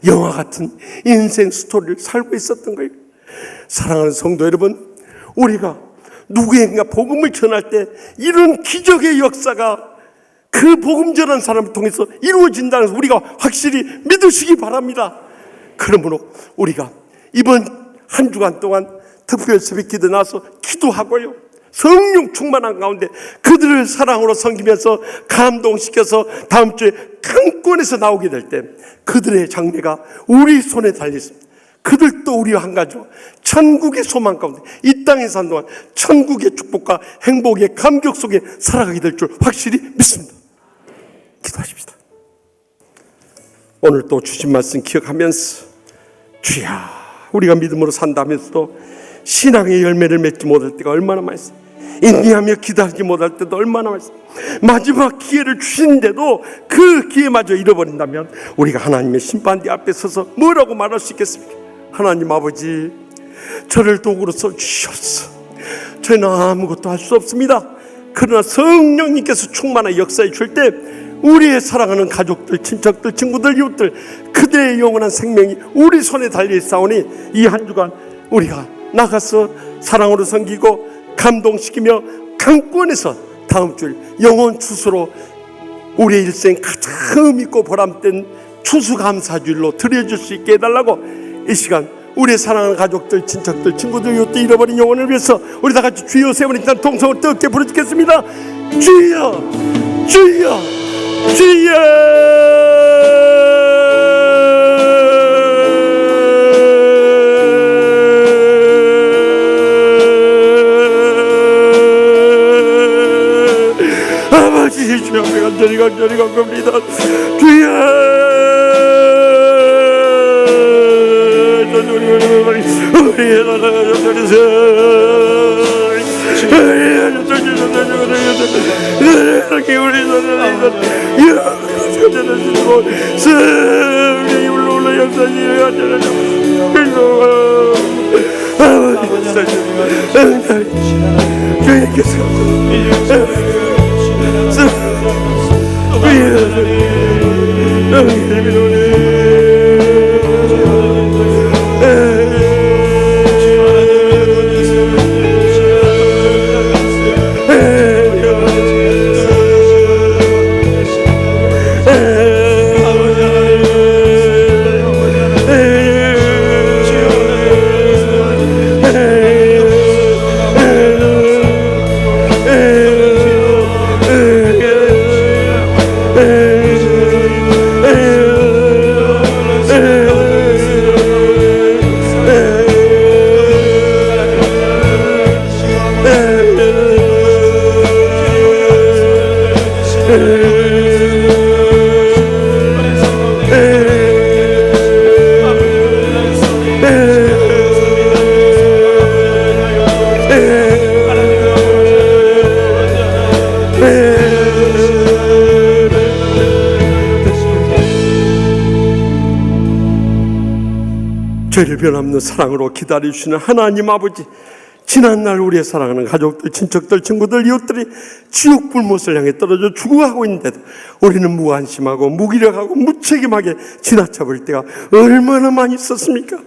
영화 같은 인생 스토리를 살고 있었던 거예요. 사랑하는 성도 여러분, 우리가 누구에게나 복음을 전할 때 이런 기적의 역사가 그 복음 전한 사람을 통해서 이루어진다는 것을 우리가 확실히 믿으시기 바랍니다. 그러므로 우리가 이번 한 주간 동안 특별 새벽 기도 나와서 기도하고요, 성령 충만한 가운데 그들을 사랑으로 섬기면서 감동시켜서 다음 주에 강권에서 나오게 될 때 그들의 장래가 우리 손에 달렸습니다. 그들도 우리와 한 가지로 천국의 소망 가운데 이 땅에 사는 동안 천국의 축복과 행복의 감격 속에 살아가게 될 줄 확실히 믿습니다. 기도하십시다. 오늘 또 주신 말씀 기억하면서 주야, 우리가 믿음으로 산다면서도 신앙의 열매를 맺지 못할 때가 얼마나 많이 있어요. 인내하며 기도하지 못할 때도 얼마나 많이 있어요. 마지막 기회를 주시는데도 그 기회마저 잃어버린다면 우리가 하나님의 심판대 앞에 서서 뭐라고 말할 수 있겠습니까? 하나님 아버지, 저를 도구로 써주시옵소서. 저희는 아무것도 할 수 없습니다. 그러나 성령님께서 충만한 역사해 줄 때 우리의 사랑하는 가족들, 친척들, 친구들, 이웃들, 그들의 영원한 생명이 우리 손에 달려있사오니 이 한 주간 우리가 나가서 사랑으로 섬기고 감동시키며 강권에서 다음 주 영원 추수로 우리의 일생 가장 의미있고 보람된 추수감사주일로 드려줄 수 있게 해달라고 이 시간 우리의 사랑하는 가족들, 친척들, 친구들, 이웃들, 잃어버린 영혼을 위해서 우리 다 같이 주여 세 번 일단 동성을 뜨겁게 부르짖겠습니다. 주여, 주여, 주여. 아버지 주여 간절히 간구합니다. 주여. 우리의 나라가 이렇게 우리 나라가 여러분을 승리 올라 역사지를 아버지 주님께서 죄를 변함없는 사랑으로 기다려주시는 하나님 아버지, 지난날 우리의 사랑하는 가족들, 친척들, 친구들, 이웃들이 지옥 불못을 향해 떨어져 죽어가고 있는데도 우리는 무관심하고 무기력하고 무책임하게 지나쳐볼 때가 얼마나 많이 있었습니까?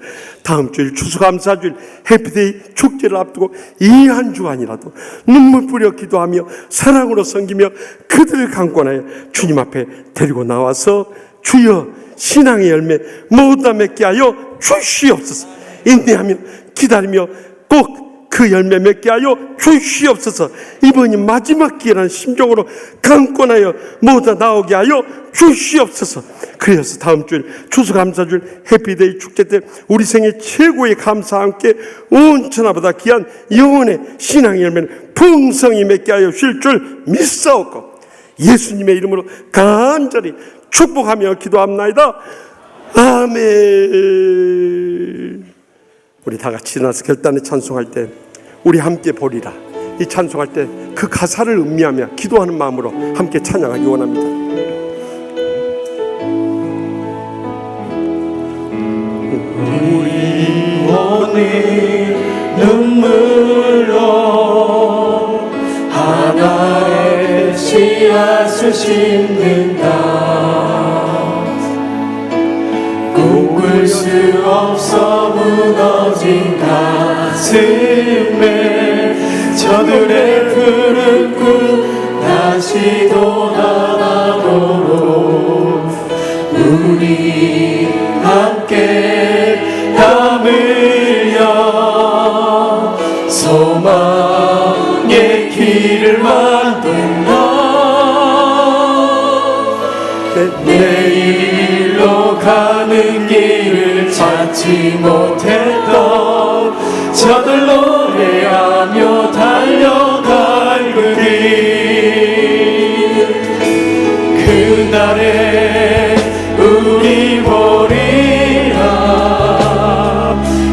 다음 주일 추수감사주일 해피데이 축제를 앞두고 이 한 주간이라도 눈물 뿌려 기도하며 사랑으로 섬기며 그들을 강권하여 주님 앞에 데리고 나와서 주여 신앙의 열매 모두 다 맺게 하여 주시옵소서. 인내하며 기다리며 꼭 그 열매 맺게 하여 주시옵소서. 이번이 마지막 기회라는 심정으로 강권하여 모두 다 나오게 하여 주시옵소서. 그래서 다음 주일 추수감사주일 해피데이 축제 때 우리 생애 최고의 감사와 함께 온 천하보다 귀한 영혼의 신앙의 열매를 풍성히 맺게 하여 주실 줄 믿사옵고 예수님의 이름으로 간절히 축복하며 기도합나이다. 아멘. 우리 다 같이 일어나서 결단에 찬송할 때 우리 함께 보리라, 이 찬송할 때 그 가사를 음미하며 기도하는 마음으로 함께 찬양하기 원합니다. 우리 오늘 눈물로 하나의 씨앗을 심는다. 꿈꿀 수 없어 무너진 가슴에 저들의 푸른 꿈 다시 돋아나도록 우리 함께 땀 흘려 소망의 길을 만든다. 내일로 가는 길을 찾지 못했던 저들 노래하며 달려갈 그 길, 그날에 우리 보리라.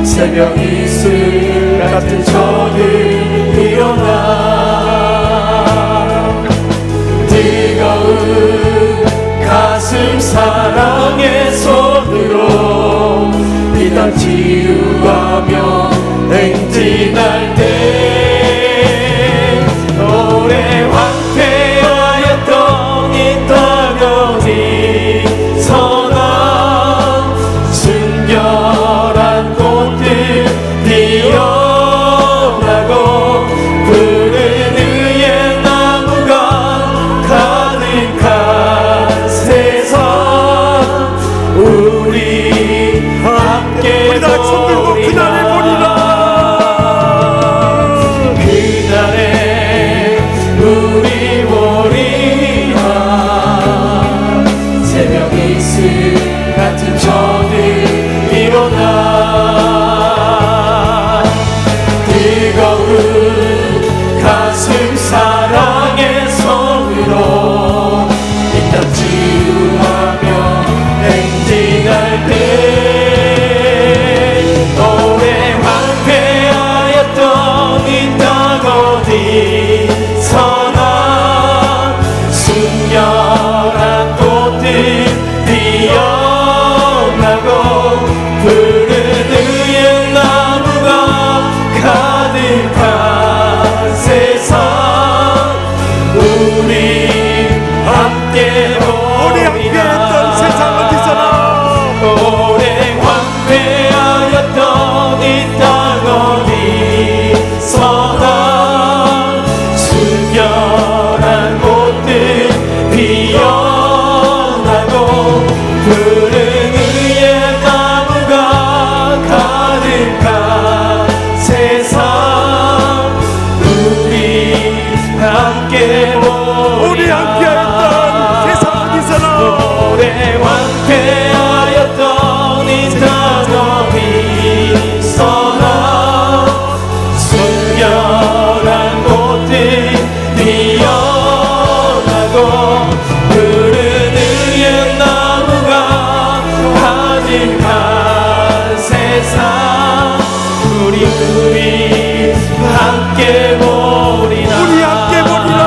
새벽 이슬 같은 저들 일어나 뜨거운 가슴 사랑의 손으로 이 땅 치유하며 행진할 때 오래 황폐하였던 이 땅이 선한 순결한 꽃들 피어나고 푸른 의의 나무가 가득한 우리 다 손들고 그날을 보리라. 그날에 우리 보리라. 새벽 이슬 같은 저들 일어나 뜨거운 가슴 사랑의 손으로 이 땅 지우하며 행진할 때 오래 황폐하였던 이 땅 어디서나 순결한 꽃들 피어나고 푸른 의의 나무가 가득한 세상 우리 함께 함께했던 세상 어디서나 오래 황폐하였던 이 땅 어디서나 순결한 꽃들 피어나고 푸른 의의 나무가 가득한 세상 우리 함께 우리 함께했던 세상 어디서나 오래 황폐하였던 이 땅 어디서나 순결한 꽃들 피어나고 푸른 의의 나무가 가득한 세상 우리 함께 보리라. 우리 함께 보리라.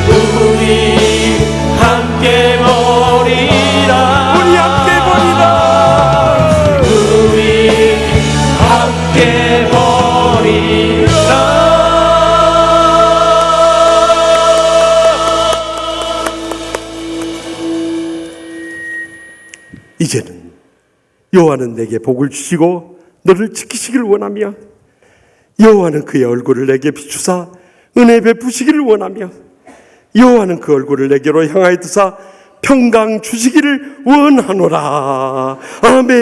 우리 함께 보리라. 우리 함께 보리라. 우리 함께 보리라. 이제는 여호와는 내게 복을 주시고 너를 지키시기를 원하며 여호와는 그의 얼굴을 내게 비추사 은혜 베푸시기를 원하며 여호와는 그 얼굴을 내게로 향하여 드사 평강 주시기를 원하노라. 아멘.